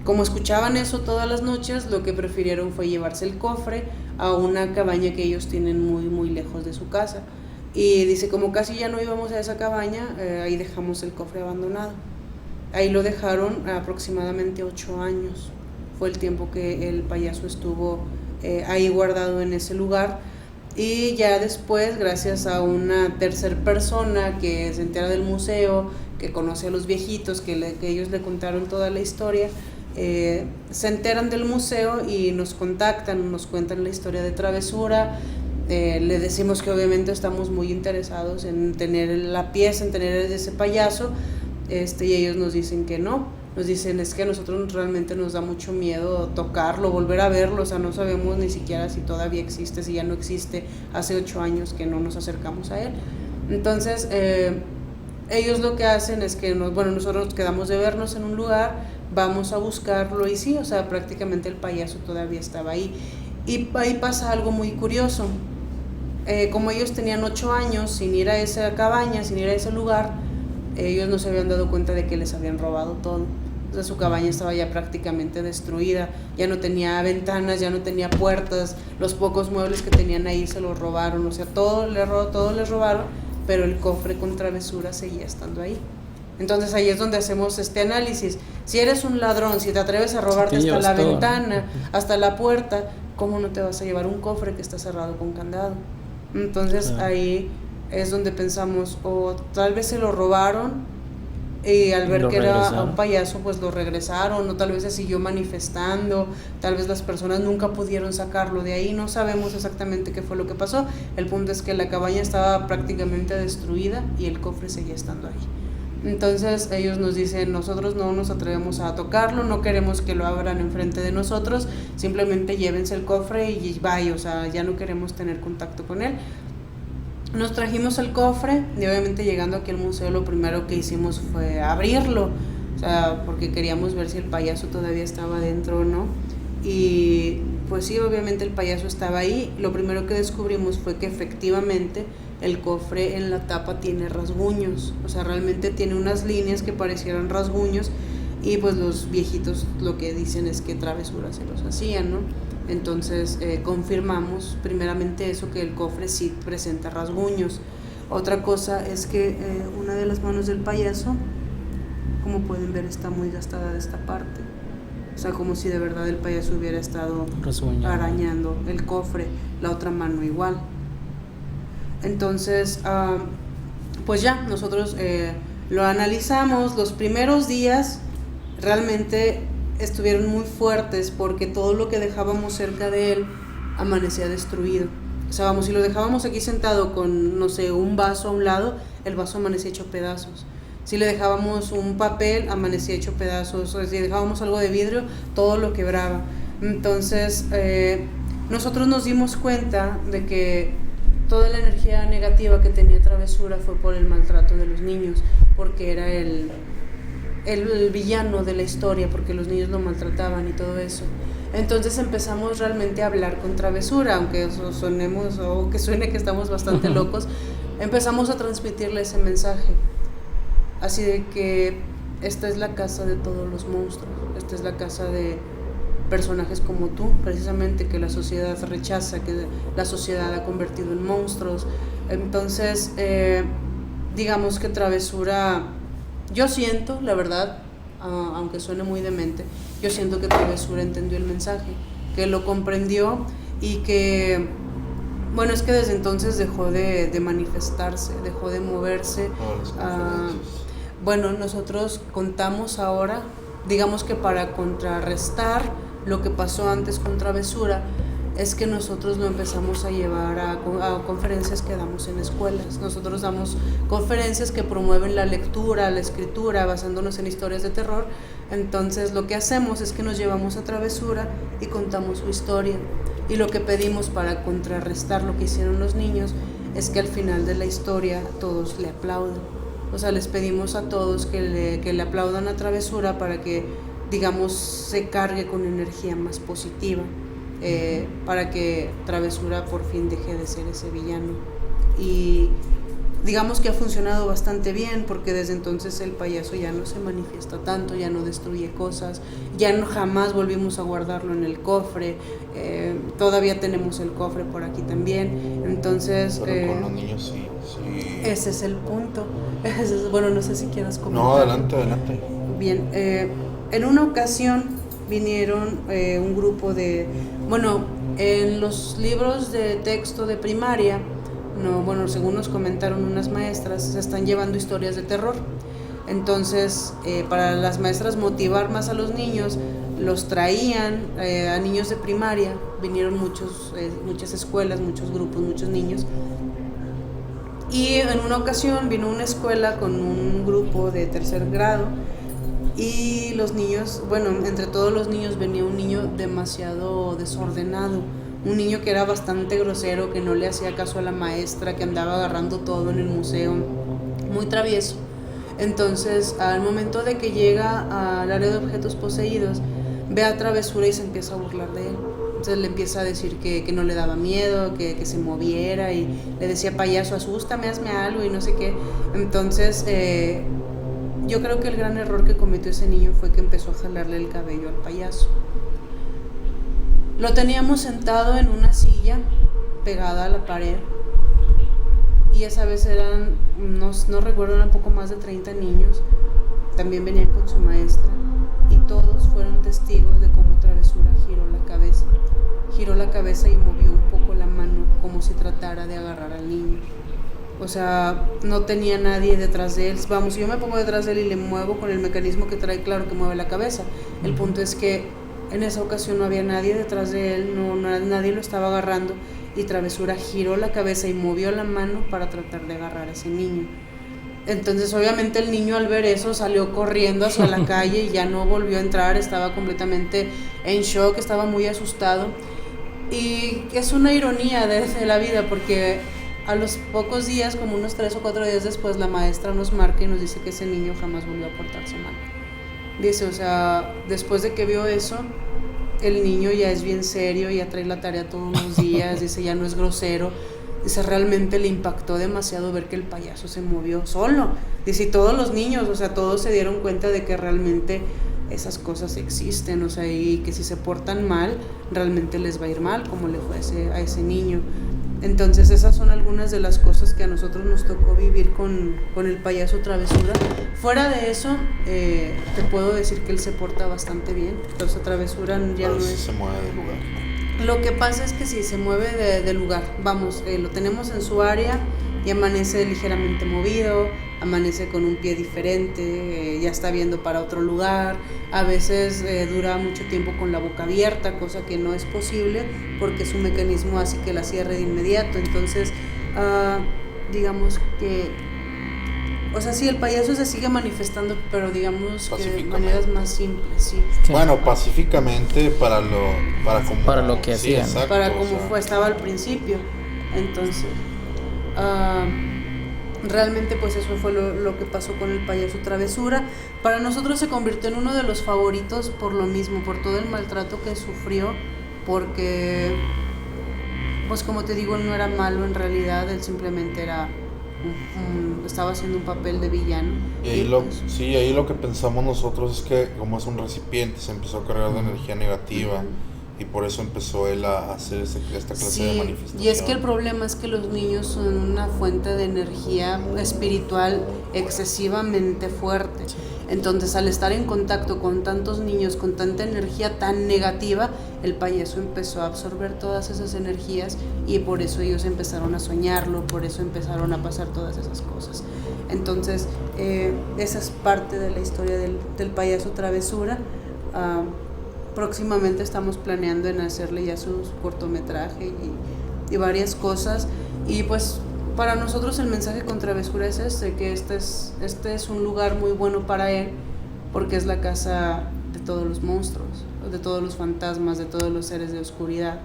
como escuchaban eso todas las noches, lo que prefirieron fue llevarse el cofre a una cabaña que ellos tienen muy muy lejos de su casa. Y dice, como casi ya no íbamos a esa cabaña, ahí dejamos el cofre abandonado. Ahí lo dejaron aproximadamente 8 años. Fue el tiempo que el payaso estuvo ahí guardado en ese lugar. Y ya después, gracias a una tercer persona que se entera del museo, que conoce a los viejitos, que ellos le contaron toda la historia, se enteran del museo y nos contactan, nos cuentan la historia de Travesura. Le decimos que obviamente estamos muy interesados en tener la pieza, en tener ese payaso, y ellos nos dicen que no. Nos dicen, es que a nosotros realmente nos da mucho miedo tocarlo, volver a verlo, o sea, no sabemos ni siquiera si todavía existe, si ya no existe. Hace 8 años que no nos acercamos a él. Entonces, ellos lo que hacen es que, nosotros nos quedamos de vernos en un lugar, vamos a buscarlo y sí, o sea, prácticamente el payaso todavía estaba ahí. Y ahí pasa algo muy curioso. Como ellos tenían 8 años sin ir a esa cabaña, sin ir a ese lugar, ellos no se habían dado cuenta de que les habían robado todo. O sea, su cabaña estaba ya prácticamente destruida, ya no tenía ventanas, ya no tenía puertas, los pocos muebles que tenían ahí se los robaron, o sea, todo les robaron, pero el cofre con Travesura seguía estando ahí. Entonces ahí es donde hacemos este análisis. Si eres un ladrón, si te atreves a robarte hasta la ventana, hasta la puerta, ¿cómo no te vas a llevar un cofre que está cerrado con candado? Entonces ahí es donde pensamos, o tal vez se lo robaron y al ver que era un payaso pues lo regresaron, o tal vez se siguió manifestando, tal vez las personas nunca pudieron sacarlo de ahí, no sabemos exactamente qué fue lo que pasó. El punto es que la cabaña estaba prácticamente destruida y el cofre seguía estando ahí. Entonces ellos nos dicen, nosotros no nos atrevemos a tocarlo, no queremos que lo abran enfrente de nosotros, simplemente llévense el cofre y bye, o sea, ya no queremos tener contacto con él. Nos trajimos el cofre y obviamente llegando aquí al museo lo primero que hicimos fue abrirlo, o sea, porque queríamos ver si el payaso todavía estaba dentro o no. Y pues sí, obviamente el payaso estaba ahí. Lo primero que descubrimos fue que efectivamente el cofre en la tapa tiene rasguños, o sea, realmente tiene unas líneas que parecieran rasguños, y pues los viejitos lo que dicen es que Travesura se los hacían, ¿no? Entonces confirmamos primeramente eso, que el cofre sí presenta rasguños. Otra cosa es que una de las manos del payaso, como pueden ver, está muy gastada de esta parte, o sea, como si de verdad el payaso hubiera estado arañando el cofre. La otra mano igual. Entonces pues ya nosotros lo analizamos. Los primeros días realmente estuvieron muy fuertes porque todo lo que dejábamos cerca de él amanecía destruido. O sea, vamos, si lo dejábamos aquí sentado con, no sé, un vaso a un lado, el vaso amanecía hecho pedazos. Si le dejábamos un papel, amanecía hecho pedazos. O si dejábamos algo de vidrio, todo lo quebraba. Entonces nosotros nos dimos cuenta de que toda la energía negativa que tenía Travesura fue por el maltrato de los niños, porque era el villano de la historia, porque los niños lo maltrataban y todo eso. Entonces empezamos realmente a hablar con Travesura, aunque eso sonemos o que suene que estamos bastante locos. empezamos a transmitirle ese mensaje, así de que esta es la casa de todos los monstruos, esta es la casa de personajes como tú, precisamente, que la sociedad rechaza, que la sociedad ha convertido en monstruos. Entonces, digamos que Travesura, yo siento, la verdad, aunque suene muy demente, yo siento que Travesura entendió el mensaje, que lo comprendió y que, bueno, es que desde entonces dejó de manifestarse, dejó de moverse. Bueno, nosotros contamos ahora, digamos que para contrarrestar lo que pasó antes con Travesura, es que nosotros lo empezamos a llevar a conferencias que damos en escuelas. Nosotros damos conferencias que promueven la lectura, la escritura, basándonos en historias de terror. Entonces lo que hacemos es que nos llevamos a Travesura y contamos su historia. Y lo que pedimos para contrarrestar lo que hicieron los niños es que al final de la historia todos le aplaudan. O sea, les pedimos a todos que le aplaudan a Travesura para que, digamos, se cargue con energía más positiva, para que Travesura por fin deje de ser ese villano. Y digamos que ha funcionado bastante bien, porque desde entonces el payaso ya no se manifiesta tanto, ya no destruye cosas, ya no, jamás volvimos a guardarlo en el cofre. Todavía tenemos el cofre por aquí también. Entonces, pero con los niños sí. Ese es el punto. Bueno, no sé si quieras comentar. No, adelante. Bien, en una ocasión vinieron un grupo de... Bueno, en los libros de texto de primaria, no, bueno, según nos comentaron unas maestras, se están llevando historias de terror. Entonces, para las maestras motivar más a los niños, los traían a niños de primaria. Vinieron muchas escuelas, muchos grupos, muchos niños. Y en una ocasión vino una escuela con un grupo de 3er grado y los niños, bueno, entre todos los niños venía un niño demasiado desordenado, un niño que era bastante grosero, que no le hacía caso a la maestra, que andaba agarrando todo en el museo, muy travieso. Entonces, al momento de que llega al área de objetos poseídos, ve a Travesura y se empieza a burlar de él. Entonces le empieza a decir que no le daba miedo, que se moviera, y le decía: payaso, asústame, hazme algo y no sé qué. Entonces yo creo que el gran error que cometió ese niño fue que empezó a jalarle el cabello al payaso. Lo teníamos sentado en una silla pegada a la pared, y esa vez eran, no recuerdo, un poco más de 30 niños. También venían con su maestra y todos fueron testigos de cómo Travesura giró la cabeza y movió un poco la mano como si tratara de agarrar al niño. O sea, no tenía nadie detrás de él. Vamos, si yo me pongo detrás de él y le muevo con el mecanismo que trae, claro que mueve la cabeza. El punto es que en esa ocasión no había nadie detrás de él, nadie lo estaba agarrando, y Travesura giró la cabeza y movió la mano para tratar de agarrar a ese niño. Entonces obviamente el niño, al ver eso, salió corriendo hacia la calle y ya no volvió a entrar. Estaba completamente en shock, estaba muy asustado. Y es una ironía de la vida, porque a los pocos días, como unos 3 o 4 días después, la maestra nos marca y nos dice que ese niño jamás volvió a portarse mal. Dice, o sea, después de que vio eso, el niño ya es bien serio, ya trae la tarea todos los días, dice, ya no es grosero. Dice, realmente le impactó demasiado ver que el payaso se movió solo. Dice, y todos los niños, o sea, todos se dieron cuenta de que realmente esas cosas existen, o sea, y que si se portan mal, realmente les va a ir mal, como le fue a ese niño. Entonces esas son algunas de las cosas que a nosotros nos tocó vivir con el payaso Travesura. Fuera de eso, te puedo decir que él se porta bastante bien. Entonces Travesura ya no es... se mueve del lugar. Lo que pasa es que sí, se mueve de lugar. Vamos, lo tenemos en su área y amanece ligeramente movido, amanece con un pie diferente, ya está viendo para otro lugar. A veces dura mucho tiempo con la boca abierta, cosa que no es posible porque su mecanismo hace que la cierre de inmediato. Entonces, digamos que, o sea, sí, el payaso se sigue manifestando, pero digamos que de maneras más simples, sí. Bueno, pacíficamente para lo que hacía, exacto, para como estaba al principio. Entonces, realmente pues eso fue lo que pasó con el payaso Travesura. Para nosotros se convirtió en uno de los favoritos por lo mismo, por todo el maltrato que sufrió, porque pues como te digo, él no era malo en realidad, él simplemente era estaba haciendo un papel de villano. Y ahí lo que pensamos nosotros es que como es un recipiente, se empezó a cargar de energía negativa y por eso empezó él a hacer esta clase de manifestación. Y es que el problema es que los niños son una fuente de energía espiritual excesivamente fuerte. Entonces, al estar en contacto con tantos niños, con tanta energía tan negativa, el payaso empezó a absorber todas esas energías y por eso ellos empezaron a soñarlo, por eso empezaron a pasar todas esas cosas. Entonces, esa es parte de la historia del payaso Travesura. Próximamente estamos planeando en hacerle ya su cortometraje y varias cosas. Y pues para nosotros el mensaje con Travesura es que este es un lugar muy bueno para él, porque es la casa de todos los monstruos, de todos los fantasmas, de todos los seres de oscuridad.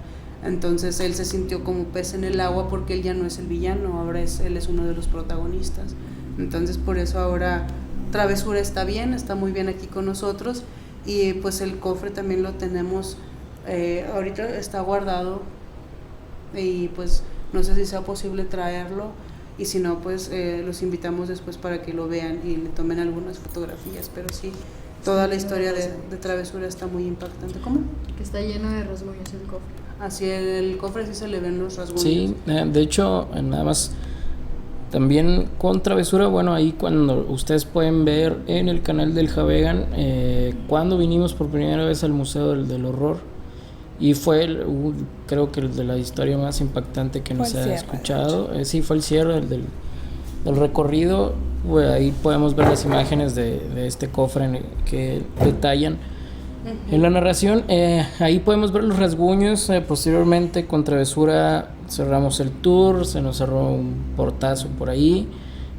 Entonces él se sintió como pez en el agua porque él ya no es el villano, ahora él es uno de los protagonistas. Entonces por eso ahora Travesura está bien, está muy bien aquí con nosotros. Y pues el cofre también lo tenemos, ahorita está guardado y pues no sé si sea posible traerlo, y si no pues los invitamos después para que lo vean y le tomen algunas fotografías, pero sí, toda la historia de Travesura está muy impactante. ¿Cómo? Que está lleno de rasguños el cofre. Así, el cofre sí se le ven los rasguños. Sí, de hecho, nada más también con Travesura, bueno, ahí cuando ustedes pueden ver en el canal del Javegan, cuando vinimos por primera vez al Museo del Horror, y fue creo que el de la historia más impactante que nos ha escuchado. Sí, fue el cierre del recorrido. Bueno, ahí podemos ver las imágenes de este cofre que detallan en la narración. Ahí podemos ver los rasguños. Posteriormente con Travesura cerramos el tour, se nos cerró un portazo por ahí,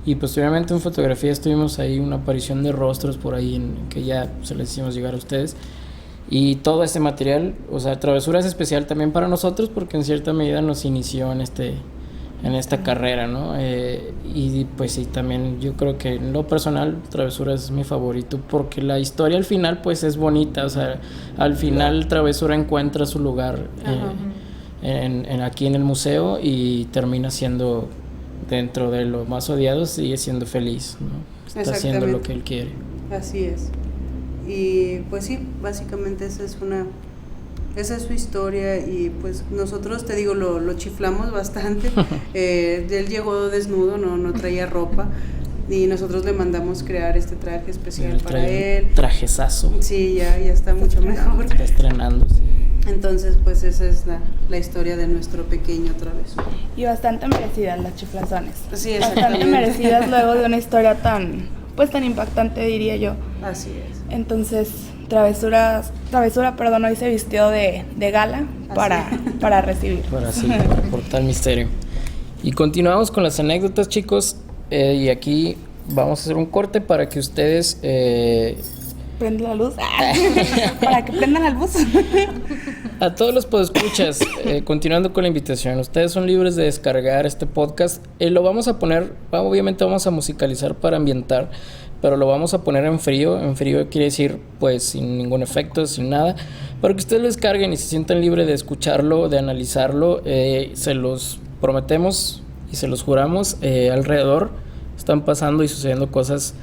y posteriormente en fotografía tuvimos ahí una aparición de rostros por ahí que ya se les hicimos llegar a ustedes. Y todo este material, o sea, Travesura es especial también para nosotros porque en cierta medida nos inició en esta carrera, ¿no? Y pues sí, también yo creo que en lo personal Travesura es mi favorito porque la historia al final pues es bonita, o sea, al final Travesura encuentra su lugar aquí en el museo y termina siendo, dentro de lo más odiado, sigue siendo feliz, ¿no? Está haciendo lo que él quiere. Así es. Y pues sí, básicamente esa es su historia, y pues nosotros, te digo, lo chiflamos bastante. Él llegó desnudo, no traía ropa, y nosotros le mandamos crear este traje especial para él. Trajezazo. Sí, ya está mucho mejor. Está estrenándose. Entonces pues esa es la historia de nuestro pequeño Travesura. Y bastante merecidas las chiflazones. Sí, exactamente. Bastante merecidas luego de una historia tan impactante, diría yo. Así es. Entonces, Travesura, hoy se vistió de gala para recibir. Para aportar misterio. Y continuamos con las anécdotas, chicos. Y aquí vamos a hacer un corte para que ustedes... Prende la luz. Para que prendan la luz. A todos los podescuchas, continuando con la invitación, ustedes son libres de descargar este podcast. Lo vamos a poner, obviamente vamos a musicalizar para ambientar, pero lo vamos a poner en frío. En frío quiere decir pues sin ningún efecto, sin nada, para que ustedes lo descarguen y se sientan libres de escucharlo, de analizarlo. Se los prometemos y se los juramos. Alrededor están pasando y sucediendo cosas.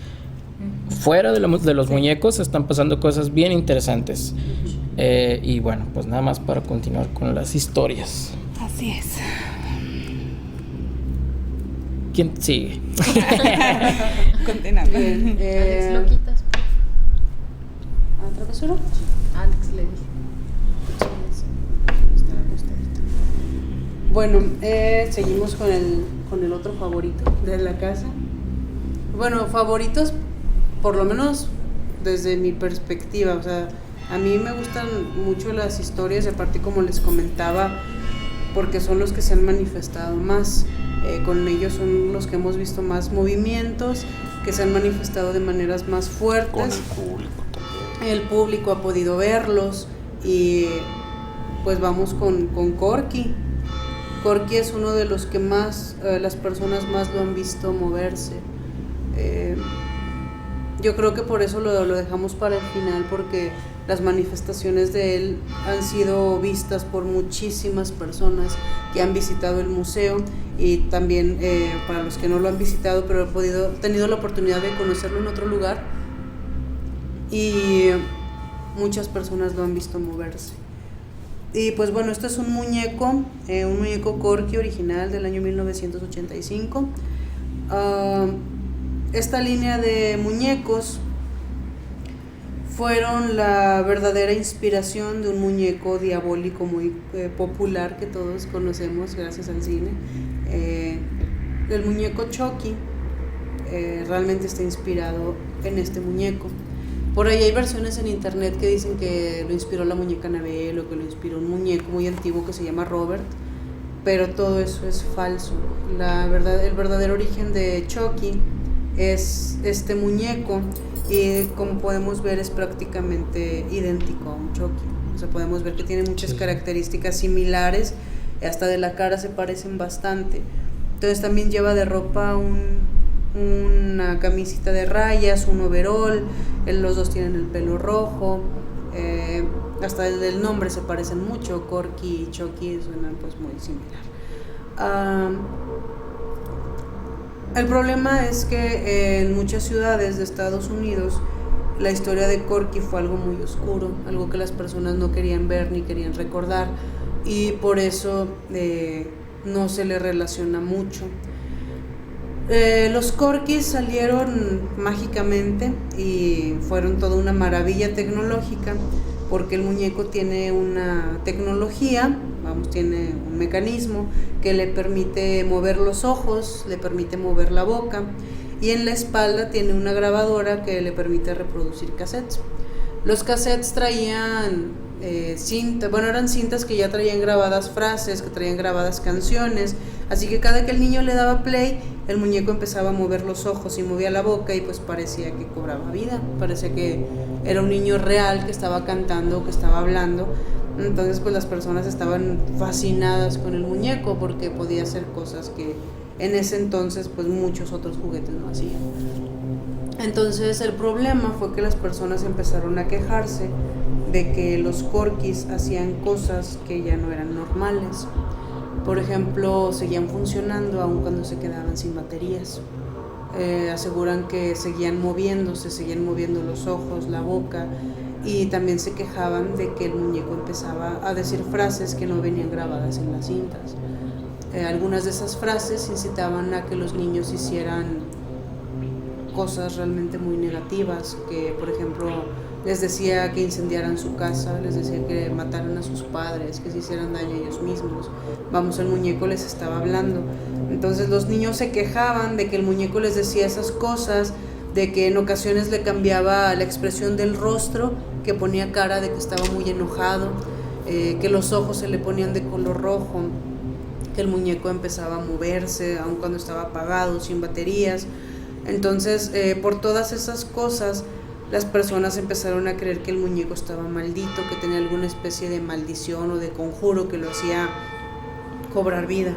Fuera de los muñecos están pasando cosas bien interesantes. Y bueno, pues nada más para continuar con las historias. Así es. ¿Quién sigue? Continuando. Alex, lo quitas. ¿A Travesura? Alex le dije. Bueno, seguimos con el otro favorito de la casa. Bueno, favoritos, por lo menos desde mi perspectiva, o sea, a mí me gustan mucho las historias, de parte como les comentaba, porque son los que se han manifestado más. Con ellos son los que hemos visto más movimientos, que se han manifestado de maneras más fuertes. Con el público también. El público ha podido verlos, y pues vamos con Corky. Corky es uno de los que más, las personas más lo han visto moverse. Yo creo que por eso lo dejamos para el final, porque las manifestaciones de él han sido vistas por muchísimas personas que han visitado el museo, y también para los que no lo han visitado pero tenido la oportunidad de conocerlo en otro lugar, y muchas personas lo han visto moverse. Y pues bueno, este es un muñeco Corky original del año 1985. Esta línea de muñecos fueron la verdadera inspiración de un muñeco diabólico muy popular que todos conocemos gracias al cine. El muñeco Chucky realmente está inspirado en este muñeco. Por ahí hay versiones en internet que dicen que lo inspiró la muñeca Annabelle, o que lo inspiró un muñeco muy antiguo que se llama Robert, pero todo eso es falso. El verdadero origen de Chucky es este muñeco, y como podemos ver es prácticamente idéntico a un Chucky. O sea, podemos ver que tiene muchas características similares, hasta de la cara se parecen bastante. Entonces también lleva de ropa una camisita de rayas, un overol, los dos tienen el pelo rojo, hasta el nombre se parecen mucho, Corky y Chucky suenan pues muy similar. El problema es que en muchas ciudades de Estados Unidos la historia de Corky fue algo muy oscuro, algo que las personas no querían ver ni querían recordar, y por eso no se le relaciona mucho. Los Corkys salieron mágicamente y fueron toda una maravilla tecnológica, porque el muñeco tiene una tecnología, tiene un mecanismo que le permite mover los ojos, le permite mover la boca, y en la espalda tiene una grabadora que le permite reproducir cassettes. Los cassettes traían eran cintas que ya traían grabadas frases, que traían grabadas canciones, así que cada que el niño le daba play, el muñeco empezaba a mover los ojos y movía la boca, y pues parecía que cobraba vida, parecía que era un niño real que estaba cantando, que estaba hablando. Entonces pues las personas estaban fascinadas con el muñeco, porque podía hacer cosas que en ese entonces pues muchos otros juguetes no hacían. Entonces el problema fue que las personas empezaron a quejarse de que los Corkys hacían cosas que ya no eran normales. Por ejemplo, seguían funcionando aun cuando se quedaban sin baterías. Aseguran que seguían moviendo los ojos, la boca, y también se quejaban de que el muñeco empezaba a decir frases que no venían grabadas en las cintas. Algunas de esas frases incitaban a que los niños hicieran cosas realmente muy negativas, que por ejemplo les decía que incendiaran su casa, les decía que mataran a sus padres, que se hicieran daño a ellos mismos. El muñeco les estaba hablando. Entonces los niños se quejaban de que el muñeco les decía esas cosas, de que en ocasiones le cambiaba la expresión del rostro, que ponía cara de que estaba muy enojado, que los ojos se le ponían de color rojo, que el muñeco empezaba a moverse aun cuando estaba apagado, sin baterías. Entonces por todas esas cosas las personas empezaron a creer que el muñeco estaba maldito, que tenía alguna especie de maldición o de conjuro que lo hacía cobrar vida.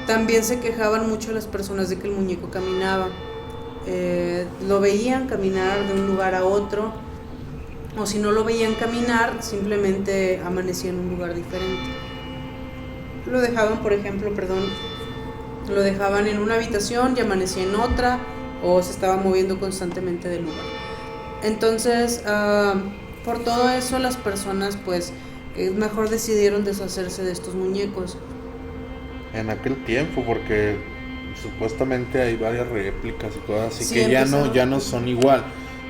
También se quejaban mucho las personas de que el muñeco caminaba. Lo veían caminar de un lugar a otro, o si no lo veían caminar, simplemente amanecía en un lugar diferente. Lo dejaban en una habitación y amanecía en otra, o se estaba moviendo constantemente de lugar. Entonces, por todo eso las personas pues mejor decidieron deshacerse de estos muñecos. En aquel tiempo, porque supuestamente hay varias réplicas y cosas así, sí, que ya no son igual,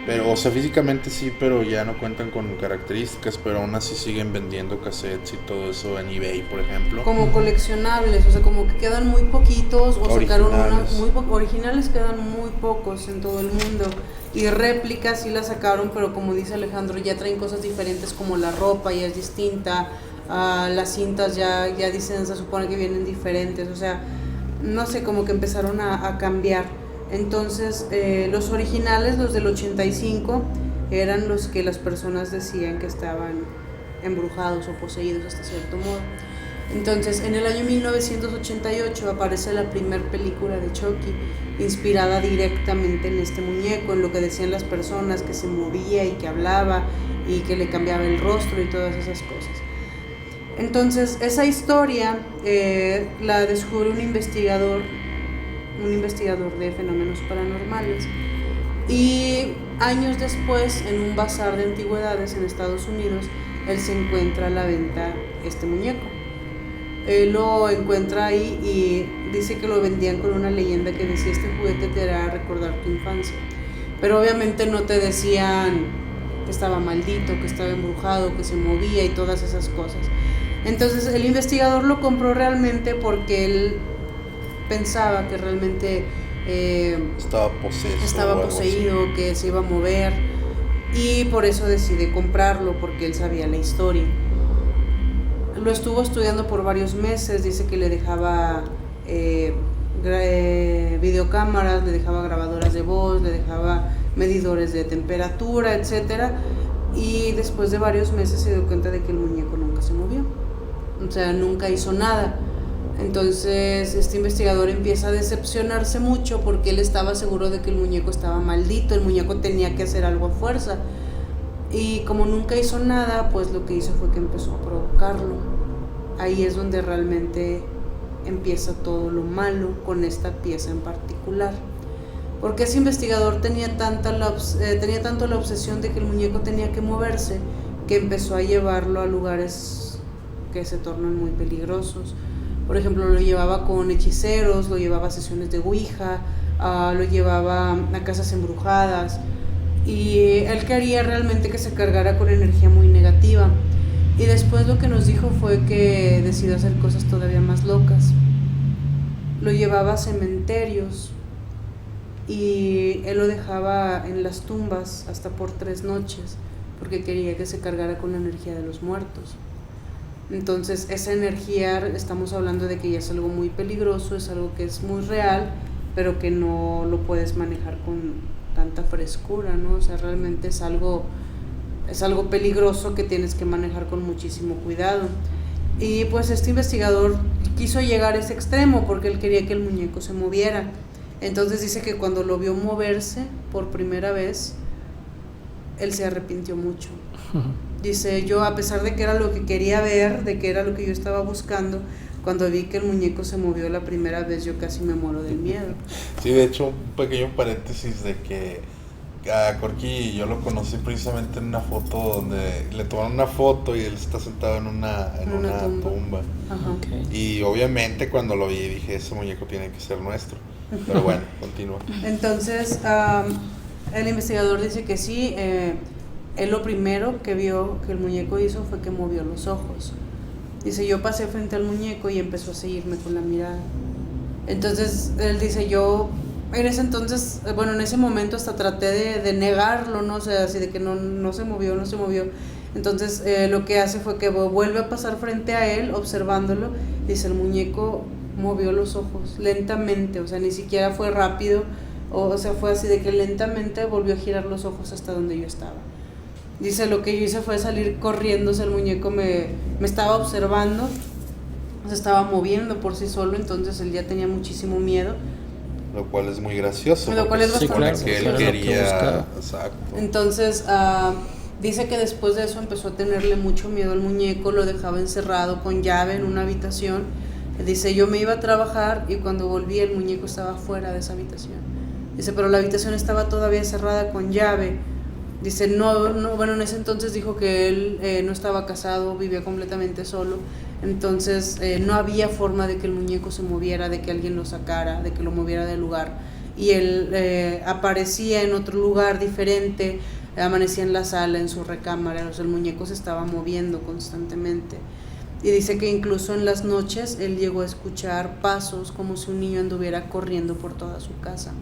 pero, o sea, físicamente sí, pero ya no cuentan con características, pero aún así siguen vendiendo cassettes y todo eso en eBay, por ejemplo. Como coleccionables, o sea, como que quedan muy poquitos, o sacaron originales quedan muy pocos en todo el mundo, y réplicas sí las sacaron, pero como dice Alejandro, ya traen cosas diferentes, como la ropa ya es distinta, las cintas ya dicen, se supone que vienen diferentes, o sea, no sé, como que empezaron a cambiar. Entonces los originales, los del 85, eran los que las personas decían que estaban embrujados o poseídos hasta cierto modo. Entonces, en el año 1988 aparece la primera película de Chucky, inspirada directamente en este muñeco, en lo que decían las personas, que se movía y que hablaba y que le cambiaba el rostro y todas esas cosas. Entonces, esa historia la descubre un investigador de fenómenos paranormales, y años después, en un bazar de antigüedades en Estados Unidos, él se encuentra a la venta este muñeco. Él lo encuentra ahí y dice que lo vendían con una leyenda que decía: este juguete te hará recordar tu infancia. Pero obviamente no te decían que estaba maldito, que estaba embrujado, que se movía y todas esas cosas. Entonces el investigador lo compró realmente porque él pensaba que realmente estaba poseído, que se iba a mover, y por eso decide comprarlo, porque él sabía la historia. Lo estuvo estudiando por varios meses. Dice que le dejaba videocámaras, le dejaba grabadoras de voz, le dejaba medidores de temperatura, etcétera, y después de varios meses se dio cuenta de que el muñeco nunca se movió, o sea, nunca hizo nada. Entonces este investigador empieza a decepcionarse mucho, porque él estaba seguro de que el muñeco estaba maldito, el muñeco tenía que hacer algo a fuerza, y como nunca hizo nada, pues lo que hizo fue que empezó a provocarlo. Ahí es donde realmente empieza todo lo malo con esta pieza en particular, porque ese investigador tenía tanto la obsesión de que el muñeco tenía que moverse, que empezó a llevarlo a lugares que se tornan muy peligrosos. Por ejemplo, lo llevaba con hechiceros, lo llevaba a sesiones de Ouija, lo llevaba a casas embrujadas, y él quería realmente que se cargara con energía muy negativa. Y después lo que nos dijo fue que decidió hacer cosas todavía más locas. Lo llevaba a cementerios y él lo dejaba en las tumbas hasta por 3 noches, porque quería que se cargara con la energía de los muertos. Entonces esa energía, estamos hablando de que ya es algo muy peligroso, es algo que es muy real, pero que no lo puedes manejar con tanta frescura, ¿no? O sea, realmente es algo peligroso que tienes que manejar con muchísimo cuidado. Y pues este investigador quiso llegar a ese extremo porque él quería que el muñeco se moviera. Entonces dice que cuando lo vio moverse por primera vez, él se arrepintió mucho. Dice: yo, a pesar de que era lo que quería ver, de que era lo que yo estaba buscando, cuando vi que el muñeco se movió la primera vez, yo casi me muero del miedo. Sí, de hecho, un pequeño paréntesis de que a Corky yo lo conocí precisamente en una foto donde le tomaron una foto y él está sentado en una tumba. Ajá. Okay. Y obviamente cuando lo vi dije: ese muñeco tiene que ser nuestro. Pero bueno, continúa. Entonces el investigador dice que sí. Él lo primero que vio que el muñeco hizo fue que movió los ojos. Dice: yo pasé frente al muñeco y empezó a seguirme con la mirada. Entonces él dice: yo en ese entonces, bueno, en ese momento hasta traté de negarlo, ¿no? O sea, así de que no se movió. Entonces lo que hace fue que vuelve a pasar frente a él, observándolo. Dice: el muñeco movió los ojos lentamente, o sea, ni siquiera fue rápido, o sea, fue así de que lentamente volvió a girar los ojos hasta donde yo estaba. Dice: lo que yo hice fue salir corriendo, o sea, el muñeco me estaba observando, se estaba moviendo por sí solo, entonces él ya tenía muchísimo miedo. Lo cual es muy gracioso. Lo cual es bastante claro, que él claro, quería. Exacto. Entonces dice que después de eso empezó a tenerle mucho miedo al muñeco, lo dejaba encerrado con llave en una habitación. Dice: yo me iba a trabajar y cuando volví el muñeco estaba fuera de esa habitación. Dice: pero la habitación estaba todavía cerrada con llave. Dice: bueno, en ese entonces dijo que él no estaba casado, vivía completamente solo. Entonces no había forma de que el muñeco se moviera, de que alguien lo sacara, de que lo moviera del lugar. Y él aparecía en otro lugar diferente, amanecía en la sala, en su recámara, o sea, el muñeco se estaba moviendo constantemente. Y dice que incluso en las noches él llegó a escuchar pasos como si un niño anduviera corriendo por toda su casa.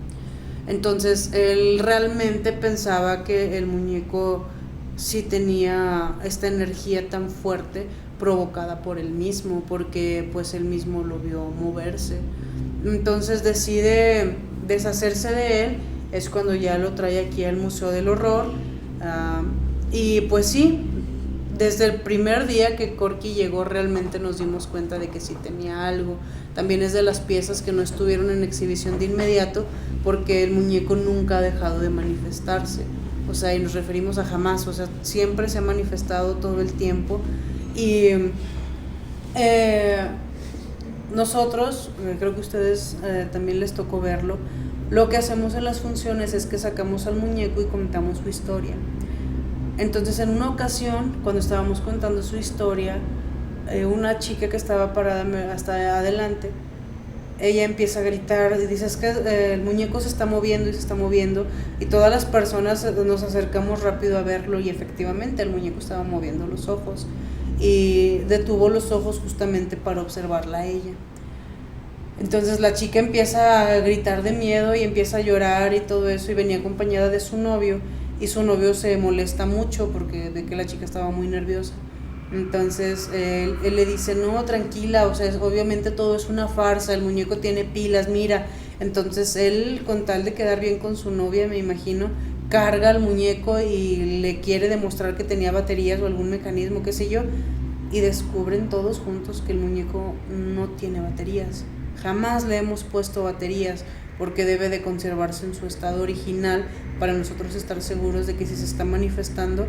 Entonces él realmente pensaba que el muñeco sí tenía esta energía tan fuerte provocada por él mismo, porque pues él mismo lo vio moverse. Entonces decide deshacerse de él. Es cuando ya lo trae aquí al Museo del Horror. Y pues sí, desde el primer día que Corky llegó realmente nos dimos cuenta de que sí tenía algo. También es de las piezas que no estuvieron en exhibición de inmediato porque el muñeco nunca ha dejado de manifestarse. O sea, y nos referimos a jamás, o sea, siempre se ha manifestado todo el tiempo. Y nosotros, creo que a ustedes también les tocó verlo, lo que hacemos en las funciones es que sacamos al muñeco y contamos su historia. Entonces, en una ocasión, cuando estábamos contando su historia, una chica que estaba parada hasta adelante, ella empieza a gritar y dice, es que el muñeco se está moviendo y se está moviendo, y todas las personas nos acercamos rápido a verlo, y efectivamente el muñeco estaba moviendo los ojos, y detuvo los ojos justamente para observarla a ella. Entonces la chica empieza a gritar de miedo y empieza a llorar y todo eso, y venía acompañada de su novio, y su novio se molesta mucho porque ve que la chica estaba muy nerviosa. Entonces él le dice, no, tranquila, o sea, obviamente todo es una farsa, el muñeco tiene pilas, mira. Entonces él, con tal de quedar bien con su novia, me imagino, carga al muñeco y le quiere demostrar que tenía baterías o algún mecanismo, qué sé yo, y descubren todos juntos que el muñeco no tiene baterías. Jamás le hemos puesto baterías porque debe de conservarse en su estado original para nosotros estar seguros de que si se está manifestando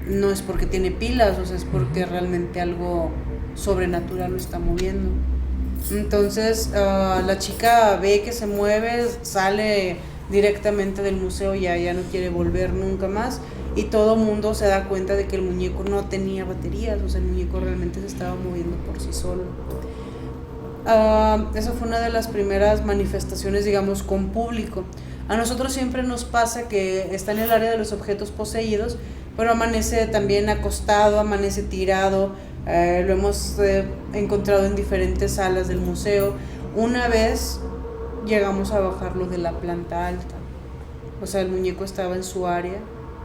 no es porque tiene pilas, o sea, es porque realmente algo sobrenatural lo está moviendo. Entonces la chica ve que se mueve, sale directamente del museo, ya no quiere volver nunca más, y todo mundo se da cuenta de que el muñeco no tenía baterías, o sea, el muñeco realmente se estaba moviendo por sí solo. Esa fue una de las primeras manifestaciones, digamos, con público. A nosotros siempre nos pasa que está en el área de los objetos poseídos, pero amanece también acostado, amanece tirado, lo hemos encontrado en diferentes salas del museo. Una vez llegamos a bajarlo de la planta alta, o sea, el muñeco estaba en su área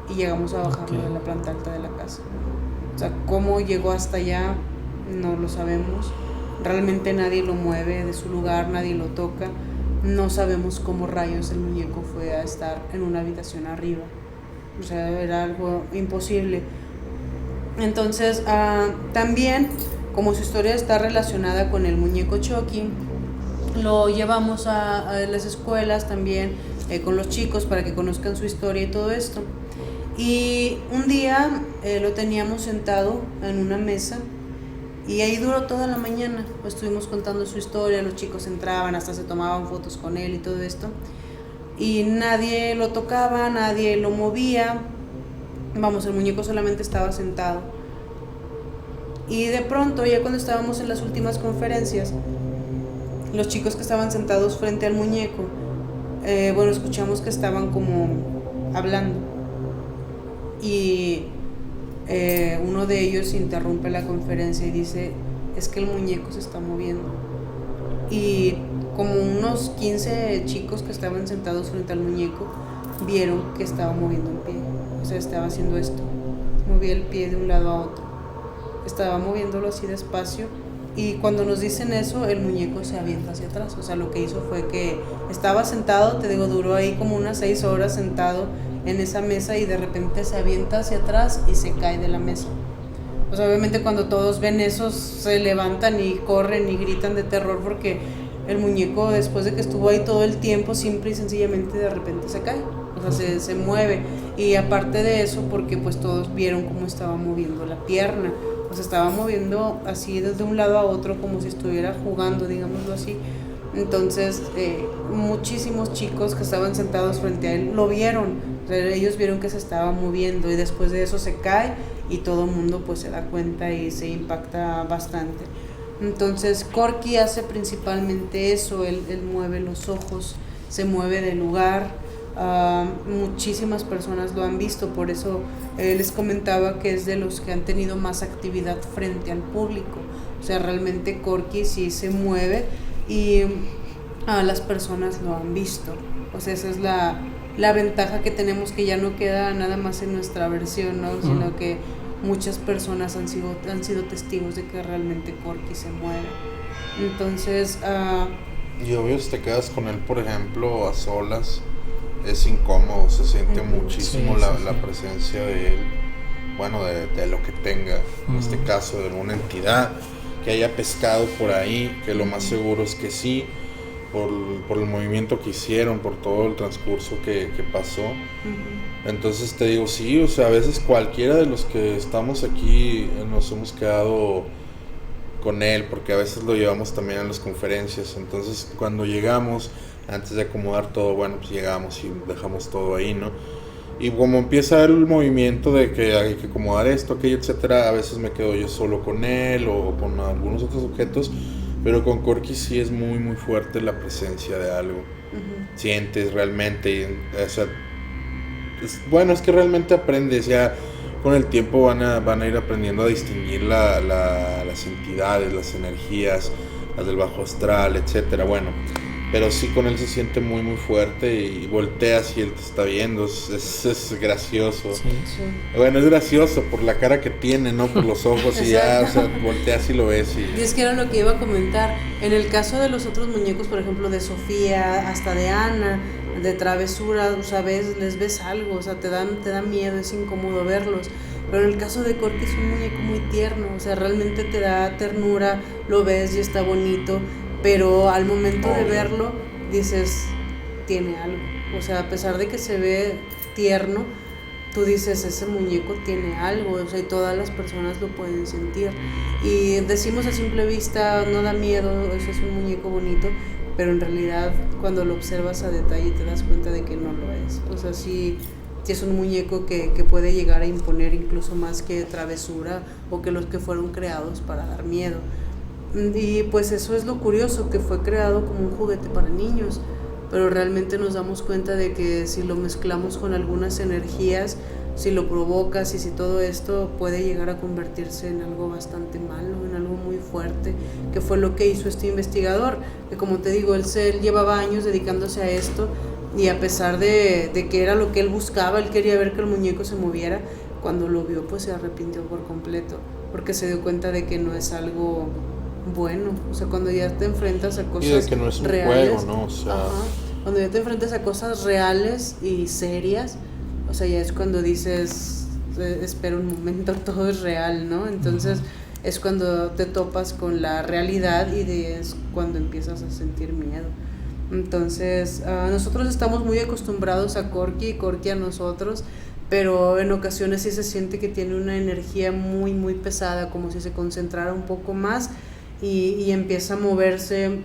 y llegamos a bajarlo de la planta alta de la casa. O sea, cómo llegó hasta allá no lo sabemos. Realmente nadie lo mueve de su lugar, nadie lo toca. No sabemos cómo rayos el muñeco fue a estar en una habitación arriba. O sea, era algo imposible. Entonces, también, como su historia está relacionada con el muñeco Chucky, lo llevamos a las escuelas también, con los chicos, para que conozcan su historia y todo esto. Y un día lo teníamos sentado en una mesa, y ahí duró toda la mañana. Estuvimos contando su historia, los chicos entraban, hasta se tomaban fotos con él y todo esto. Y nadie lo tocaba, nadie lo movía. Vamos, el muñeco solamente estaba sentado. Y de pronto, ya cuando estábamos en las últimas conferencias, los chicos que estaban sentados frente al muñeco, escuchamos que estaban como hablando. Y uno de ellos interrumpe la conferencia y dice, es que el muñeco se está moviendo. Y como unos 15 chicos que estaban sentados frente al muñeco vieron que estaba moviendo el pie, o sea, estaba haciendo esto, movía el pie de un lado a otro, estaba moviéndolo así despacio, y cuando nos dicen eso, el muñeco se avienta hacia atrás. O sea, lo que hizo fue que estaba sentado, te digo, duró ahí como unas 6 horas sentado en esa mesa, y de repente se avienta hacia atrás y se cae de la mesa. O sea, obviamente cuando todos ven eso se levantan y corren y gritan de terror, porque el muñeco, después de que estuvo ahí todo el tiempo, simple y sencillamente de repente se cae, o sea, se mueve. Y aparte de eso, porque pues todos vieron cómo estaba moviendo la pierna, o sea, estaba moviendo así desde un lado a otro como si estuviera jugando, digámoslo así. Entonces muchísimos chicos que estaban sentados frente a él lo vieron, o sea, ellos vieron que se estaba moviendo, y después de eso se cae y todo el mundo pues se da cuenta y se impacta bastante. Entonces Corky hace principalmente eso, él mueve los ojos, se mueve del lugar. Muchísimas personas lo han visto, por eso les comentaba que es de los que han tenido más actividad frente al público. O sea, realmente Corky sí se mueve y las personas lo han visto. O sea, esa es la ventaja que tenemos, que ya no queda nada más en nuestra versión, ¿no? Sino que muchas personas han sido testigos de que realmente Corky se mueve. Entonces y obvio, si te quedas con él, por ejemplo, a solas, es incómodo, se siente muchísimo la presencia de él. bueno, de lo que tenga, en este caso de una entidad que haya pescado por ahí, que lo más seguro es que sí, por el movimiento que hicieron, por todo el transcurso que pasó. Entonces te digo, sí, o sea, a veces cualquiera de los que estamos aquí nos hemos quedado con él, porque a veces lo llevamos también a las conferencias. Entonces cuando llegamos, antes de acomodar todo, bueno, pues llegamos y dejamos todo ahí, ¿no? Y como empieza el movimiento de que hay que acomodar esto, aquello, etcétera, a veces me quedo yo solo con él o con algunos otros objetos, pero con Corky sí es muy muy fuerte la presencia de algo. Sientes realmente, o sea, bueno, es que realmente aprendes, ya con el tiempo van a ir aprendiendo a distinguir las entidades, las energías, las del bajo astral, etcétera. Bueno, pero sí, con él se siente muy muy fuerte y volteas y él te está viendo, es gracioso. Sí. Bueno, es gracioso por la cara que tiene, ¿no? Por los ojos y ya, o sea, volteas y lo ves Y es que era lo que iba a comentar. En el caso de los otros muñecos, por ejemplo, de Sofía, hasta de Ana, de Travesura, o sea, les ves algo, o sea, te da miedo, es incómodo verlos. Pero en el caso de Corky es un muñeco muy tierno, o sea, realmente te da ternura, lo ves y está bonito, pero al momento de verlo dices, tiene algo. O sea, a pesar de que se ve tierno, tú dices, ese muñeco tiene algo, o sea, y todas las personas lo pueden sentir. Y decimos a simple vista, no da miedo, eso es un muñeco bonito, pero en realidad cuando lo observas a detalle te das cuenta de que no lo es. O sea, sí es un muñeco que puede llegar a imponer incluso más que Travesura o que los que fueron creados para dar miedo. Y pues eso es lo curioso, que fue creado como un juguete para niños, pero realmente nos damos cuenta de que si lo mezclamos con algunas energías, si lo provocas y si todo esto puede llegar a convertirse en algo bastante malo, en algo muy fuerte, que fue lo que hizo este investigador, que como te digo, él llevaba años dedicándose a esto y a pesar de que era lo que él buscaba, él quería ver que el muñeco se moviera, cuando lo vio pues se arrepintió por completo, porque se dio cuenta de que no es algo bueno, o sea, cuando ya te enfrentas a cosas y de que no es un reales, juego, ¿no? O sea, cuando ya te enfrentas a cosas reales y serias, o sea, ya es cuando dices, espera un momento, todo es real, ¿no? Entonces es cuando te topas con la realidad y es cuando empiezas a sentir miedo. Entonces nosotros estamos muy acostumbrados a Corky a nosotros, pero en ocasiones sí se siente que tiene una energía muy muy pesada, como si se concentrara un poco más y empieza a moverse.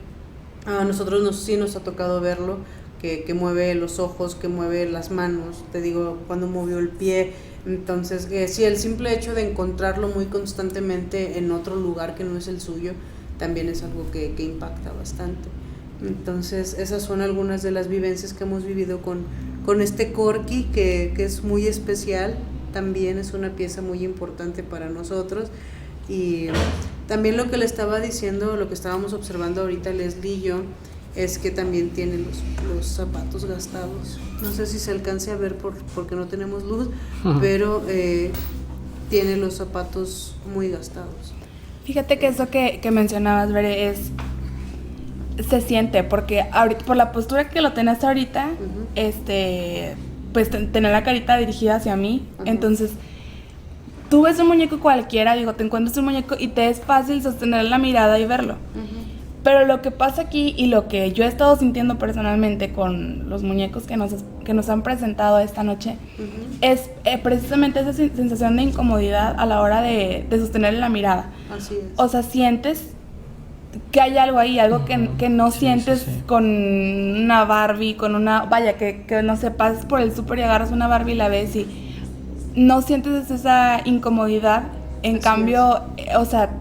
A nosotros sí nos ha tocado verlo, que mueve los ojos, que mueve las manos, te digo, cuando movió el pie. Entonces sí, el simple hecho de encontrarlo muy constantemente en otro lugar que no es el suyo también es algo que impacta bastante. Entonces esas son algunas de las vivencias que hemos vivido con este Corky, que es muy especial, también es una pieza muy importante para nosotros. Y también lo que le estaba diciendo, lo que estábamos observando ahorita Leslie y yo, es que también tiene los zapatos gastados. No sé si se alcance a ver porque no tenemos luz, pero tiene los zapatos muy gastados. Fíjate que eso que mencionabas, Bere, se siente, porque ahorita, por la postura que lo tenés ahorita, pues tener la carita dirigida hacia mí, entonces tú ves un muñeco cualquiera, digo, te encuentras un muñeco y te es fácil sostener la mirada y verlo. Pero lo que pasa aquí y lo que yo he estado sintiendo personalmente con los muñecos que nos han presentado esta noche es precisamente esa sensación de incomodidad a la hora de sostener la mirada. Así es. O sea, sientes que hay algo ahí, algo que no sientes con una Barbie, con una... Vaya, que no sé, pasas por el súper y agarras una Barbie y la ves y no sientes esa incomodidad. En cambio, o sea,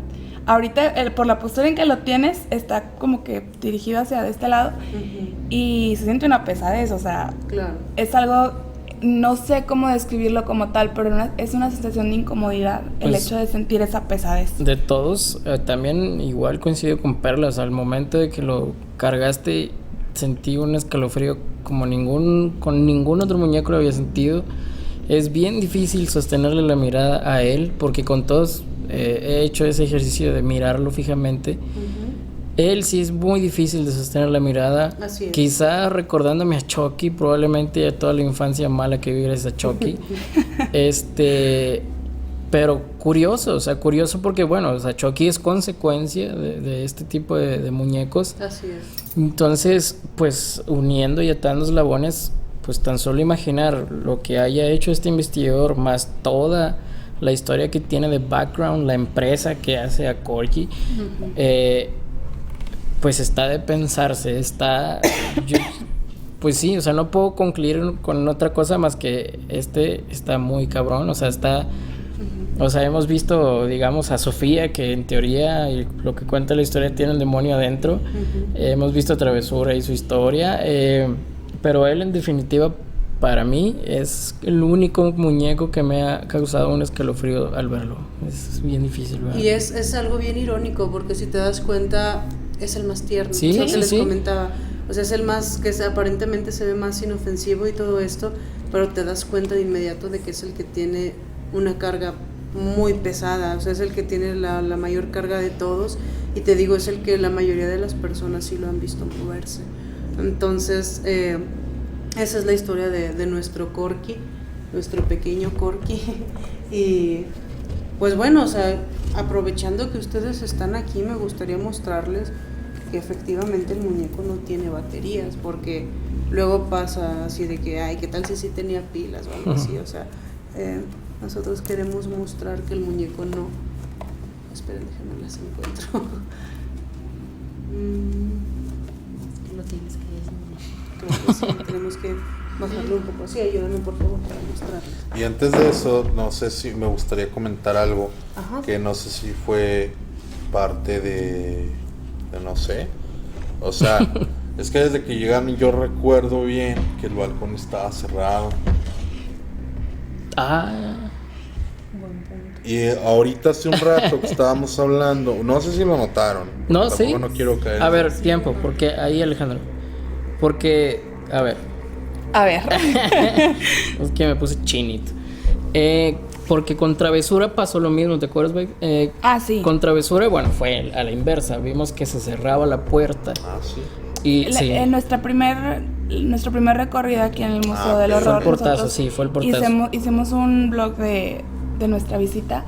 ahorita por la postura en que lo tienes, está como que dirigido hacia de este lado y se siente una pesadez, o sea, claro. Es algo, no sé cómo describirlo como tal, pero es una sensación de incomodidad, el hecho de sentir esa pesadez. De todos, también igual coincido con Perlas, al momento de que lo cargaste sentí un escalofrío con ningún otro muñeco lo había sentido. Es bien difícil sostenerle la mirada a él, porque con todos he hecho ese ejercicio de mirarlo fijamente. Él sí es muy difícil de sostener la mirada. Así es. Quizá recordándome a Chucky, probablemente a toda la infancia mala que viví a Chucky. Pero curioso, o sea, curioso porque, bueno, o sea, Chucky es consecuencia de este tipo de muñecos. Así es. Entonces, pues, uniendo y atando eslabones, pues tan solo imaginar lo que haya hecho este investigador, más toda la historia que tiene de background, la empresa que hace a Corky, pues está de pensarse, pues sí, o sea, no puedo concluir con otra cosa más que está muy cabrón, o sea, o sea, hemos visto, digamos, a Sofía, que en teoría, y lo que cuenta la historia, tiene el demonio adentro. Hemos visto a Travesura y su historia, pero él, en definitiva, para mí, es el único muñeco que me ha causado un escalofrío al verlo. Es bien difícil, ¿verdad? Y es algo bien irónico, porque si te das cuenta, es el más tierno. Sí, es lo que les sí. comentaba. O sea, es el más, aparentemente se ve más inofensivo y todo esto, pero te das cuenta de inmediato de que es el que tiene una carga muy pesada, o sea, es el que tiene la mayor carga de todos, y te digo, es el que la mayoría de las personas sí lo han visto moverse. Entonces, esa es la historia de nuestro Corky, nuestro pequeño Corky. Y pues bueno, o sea, aprovechando que ustedes están aquí, me gustaría mostrarles que efectivamente el muñeco no tiene baterías, porque luego pasa así de que, ay, ¿qué tal si sí tenía pilas o algo así? O sea, nosotros queremos mostrar que el muñeco no. Esperen, déjenme las encuentro. Lo tienes que decir. Creo que sí, tenemos que bajarlo un poco. Sí, ayúdame por favor para mostrarles. Y antes de eso, no sé si me gustaría comentar algo. Ajá. Que no sé si fue parte de no sé. O sea, es que desde que llegaron yo recuerdo bien que el balcón estaba cerrado. Y ahorita hace un rato que estábamos hablando, no sé si lo notaron. No, sí. No quiero caer. A ver, tiempo, porque ahí, Alejandro. Porque, a ver. Es que me puse chinito. Porque con Travesura pasó lo mismo, ¿te acuerdas, babe? Sí. Con Travesura, bueno, fue a la inversa. Vimos que se cerraba la puerta. Sí. Y sí. En nuestro primer recorrido aquí en el Museo del Horror, fue el portazo, sí, fue el portazo. Hicimos un blog de nuestra visita,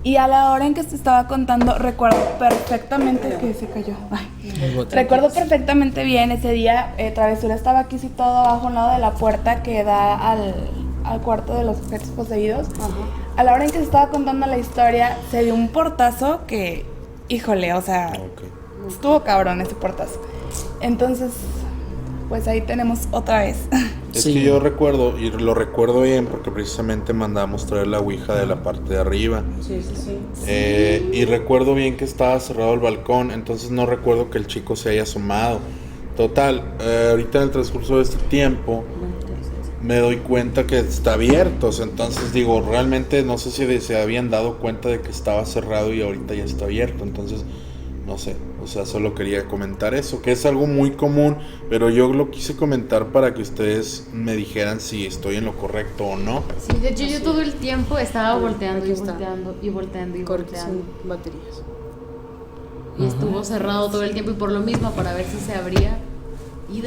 y a la hora en que se estaba contando, recuerdo perfectamente que se cayó. Recuerdo perfectamente bien ese día. Travesura estaba aquí situado abajo, a un lado de la puerta que da al cuarto de los objetos poseídos. A la hora en que se estaba contando la historia, se dio un portazo que, híjole, o sea, estuvo cabrón ese portazo. Entonces, pues ahí tenemos otra vez. Es que yo recuerdo, y lo recuerdo bien porque precisamente mandamos traer la ouija de la parte de arriba. Sí. Y recuerdo bien que estaba cerrado el balcón, entonces no recuerdo que el chico se haya asomado. Total, ahorita en el transcurso de este tiempo me doy cuenta que está abierto. Entonces digo, realmente no sé si se habían dado cuenta de que estaba cerrado y ahorita ya está abierto. Entonces, no sé, o sea, solo quería comentar eso, que es algo muy común, pero yo lo quise comentar para que ustedes me dijeran si estoy en lo correcto o no. Sí, de hecho yo todo el tiempo estaba volteando Aquí y está. volteando y volteando y Corky volteando. sin baterías. Y estuvo cerrado todo el tiempo, y por lo mismo, para ver si se abría. Y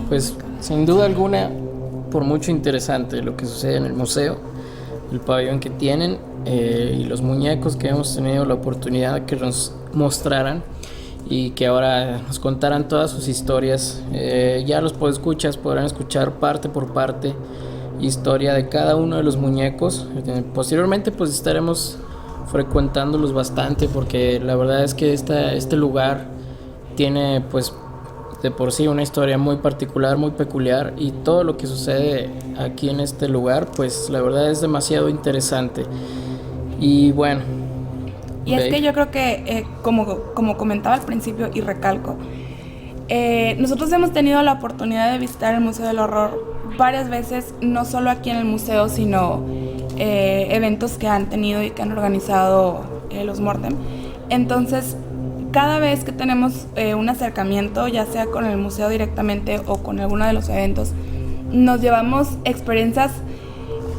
Pues sin duda alguna, por mucho interesante lo que sucede en el museo, el pabellón que tienen, y los muñecos que hemos tenido la oportunidad de que nos mostraran y que ahora nos contaran todas sus historias. Ya los podescuchas podrán escuchar parte por parte historia de cada uno de los muñecos. Posteriormente pues estaremos frecuentándolos bastante, porque la verdad es que este lugar tiene pues de por sí una historia muy particular, muy peculiar, y todo lo que sucede aquí en este lugar pues la verdad es demasiado interesante. Y bueno, y es que yo creo que como comentaba al principio y recalco, nosotros hemos tenido la oportunidad de visitar el Museo del Horror varias veces, no solo aquí en el museo, sino eventos que han tenido y que han organizado los Mortem. Entonces, cada vez que tenemos un acercamiento, ya sea con el museo directamente o con alguno de los eventos, nos llevamos experiencias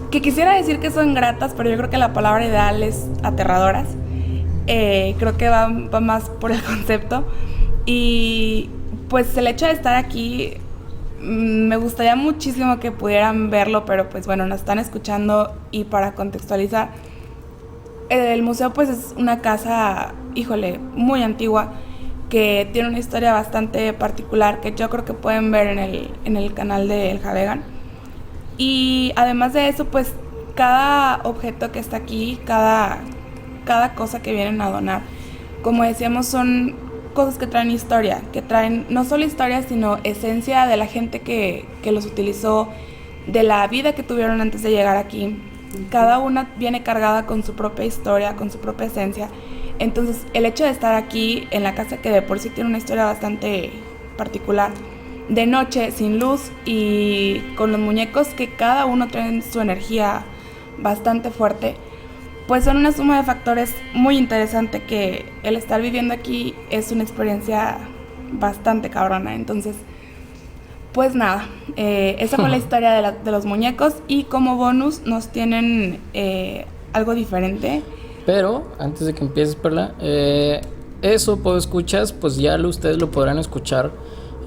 que quisiera decir que son gratas, pero yo creo que la palabra ideal es aterradoras. Creo que va más por el concepto. Y pues el hecho de estar aquí Me gustaría muchísimo que pudieran verlo, pero pues bueno, nos están escuchando y para contextualizar, el museo pues es una casa, híjole, muy antigua, que tiene una historia bastante particular que yo creo que pueden ver en el canal de El Javegan. Y además de eso, pues cada objeto que está aquí, cada cosa que vienen a donar, como decíamos, son cosas que traen historia, que traen no solo historia, sino esencia de la gente que los utilizó, de la vida que tuvieron antes de llegar aquí. Cada una viene cargada con su propia historia, con su propia esencia. Entonces, el hecho de estar aquí en la casa, que de por sí tiene una historia bastante particular, de noche, sin luz y con los muñecos que cada uno trae su energía bastante fuerte, pues son una suma de factores muy interesante que el estar viviendo aquí es una experiencia bastante cabrona. Entonces, pues nada, esa fue la historia de los muñecos y como bonus nos tienen algo diferente. Pero, antes de que empieces, Perla, eso, escuchas, pues ya ustedes lo podrán escuchar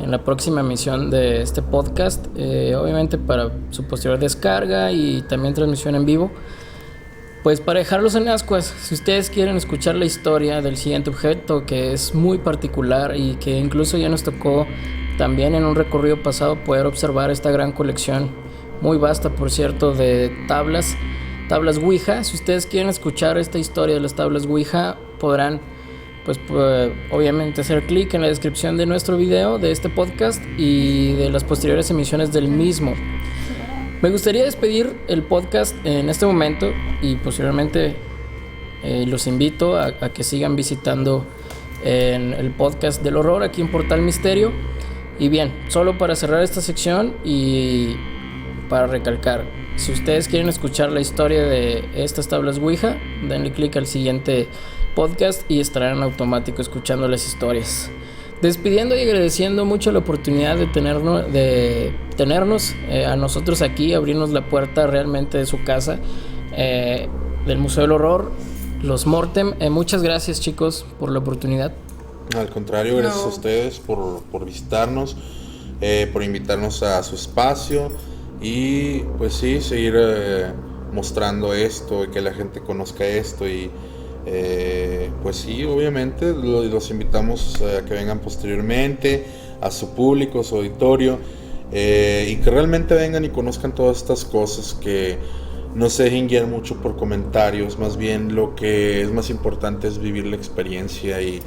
en la próxima emisión de este podcast, obviamente para su posterior descarga y también transmisión en vivo. Pues para dejarlos en ascuas, si ustedes quieren escuchar la historia del siguiente objeto, que es muy particular y que incluso ya nos tocó también en un recorrido pasado poder observar esta gran colección, muy vasta por cierto, de tablas Ouija. Si ustedes quieren escuchar esta historia de las tablas Ouija, podrán pues obviamente hacer clic en la descripción de nuestro video, de este podcast y de las posteriores emisiones del mismo. Me gustaría despedir el podcast en este momento y posteriormente los invito a que sigan visitando en el podcast del horror aquí en Portal Misterio. Y bien, solo para cerrar esta sección y para recalcar, si ustedes quieren escuchar la historia de estas tablas Ouija, denle clic al siguiente podcast y estarán en automático escuchando las historias. Despidiendo y agradeciendo mucho la oportunidad de tenernos a nosotros aquí, abrirnos la puerta realmente de su casa, del Museo del Horror, los Mortem. Muchas gracias, chicos, por la oportunidad. Al contrario, gracias a ustedes por visitarnos, por invitarnos a su espacio y pues sí, seguir mostrando esto y que la gente conozca esto y pues sí, obviamente los invitamos a que vengan posteriormente a su público, a su auditorio y que realmente vengan y conozcan todas estas cosas, que no se dejen guiar mucho por comentarios, más bien lo que es más importante es vivir la experiencia y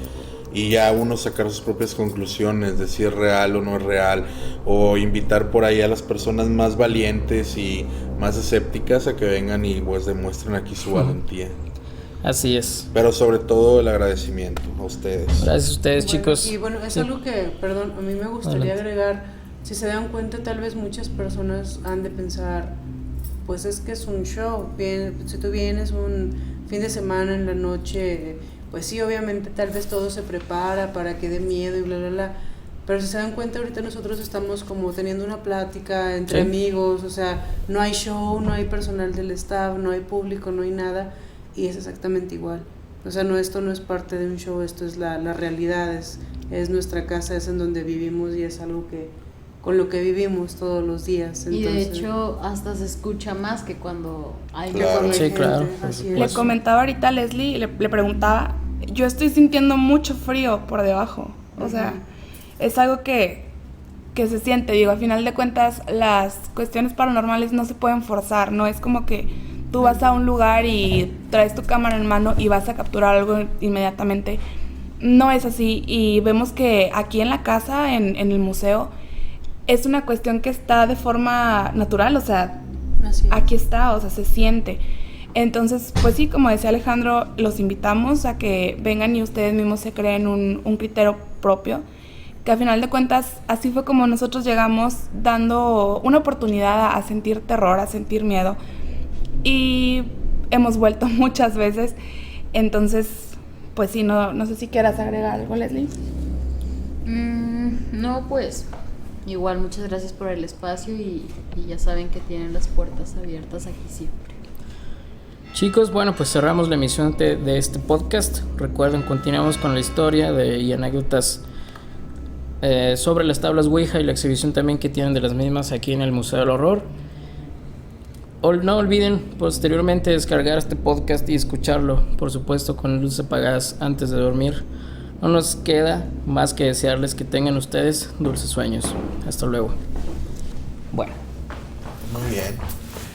ya uno sacar sus propias conclusiones de si es real o no es real, o invitar por ahí a las personas más valientes y más escépticas a que vengan y pues demuestren aquí su valentía. Así es. Pero sobre todo el agradecimiento a ustedes. Gracias a ustedes, chicos. Y bueno, es sí. Algo que, perdón, a mí me gustaría agregar, si se dan cuenta, tal vez muchas personas han de pensar, pues es que es un show, si tú vienes un fin de semana en la noche, pues sí, obviamente tal vez todo se prepara para que dé miedo y bla, bla, bla. Pero si se dan cuenta, ahorita nosotros estamos como teniendo una plática entre amigos, o sea, no hay show, no hay personal del staff, no hay público, no hay nada, y es exactamente igual. O sea, esto no es parte de un show, esto es la realidad, es nuestra casa, es en donde vivimos y es algo que con lo que vivimos todos los días. Entonces, y de hecho hasta se escucha más que cuando hay Claro. Sí, claro, por así supuesto. Le comentaba ahorita a Leslie, le preguntaba, yo estoy sintiendo mucho frío por debajo, o sea, es algo que se siente, digo, al final de cuentas las cuestiones paranormales no se pueden forzar, no es como que tú vas a un lugar y traes tu cámara en mano y vas a capturar algo inmediatamente, no es así, y vemos que aquí en la casa, en el museo, es una cuestión que está de forma natural, o sea, aquí está, o sea, se siente. Entonces, pues sí, como decía Alejandro, los invitamos a que vengan y ustedes mismos se creen un criterio propio, que al final de cuentas así fue como nosotros llegamos, dando una oportunidad a sentir terror, a sentir miedo, y hemos vuelto muchas veces. Entonces, pues sí, no sé si quieras agregar algo, Leslie. No, pues igual muchas gracias por el espacio y ya saben que tienen las puertas abiertas aquí siempre. Chicos, bueno, pues cerramos la emisión de este podcast. Recuerden, continuamos con la historia y anécdotas sobre las tablas Ouija y la exhibición también que tienen de las mismas aquí en el Museo del Horror. No olviden posteriormente descargar este podcast y escucharlo, por supuesto con luces apagadas antes de dormir. No nos queda más que desearles que tengan ustedes dulces sueños. Hasta luego. Bueno. Muy bien.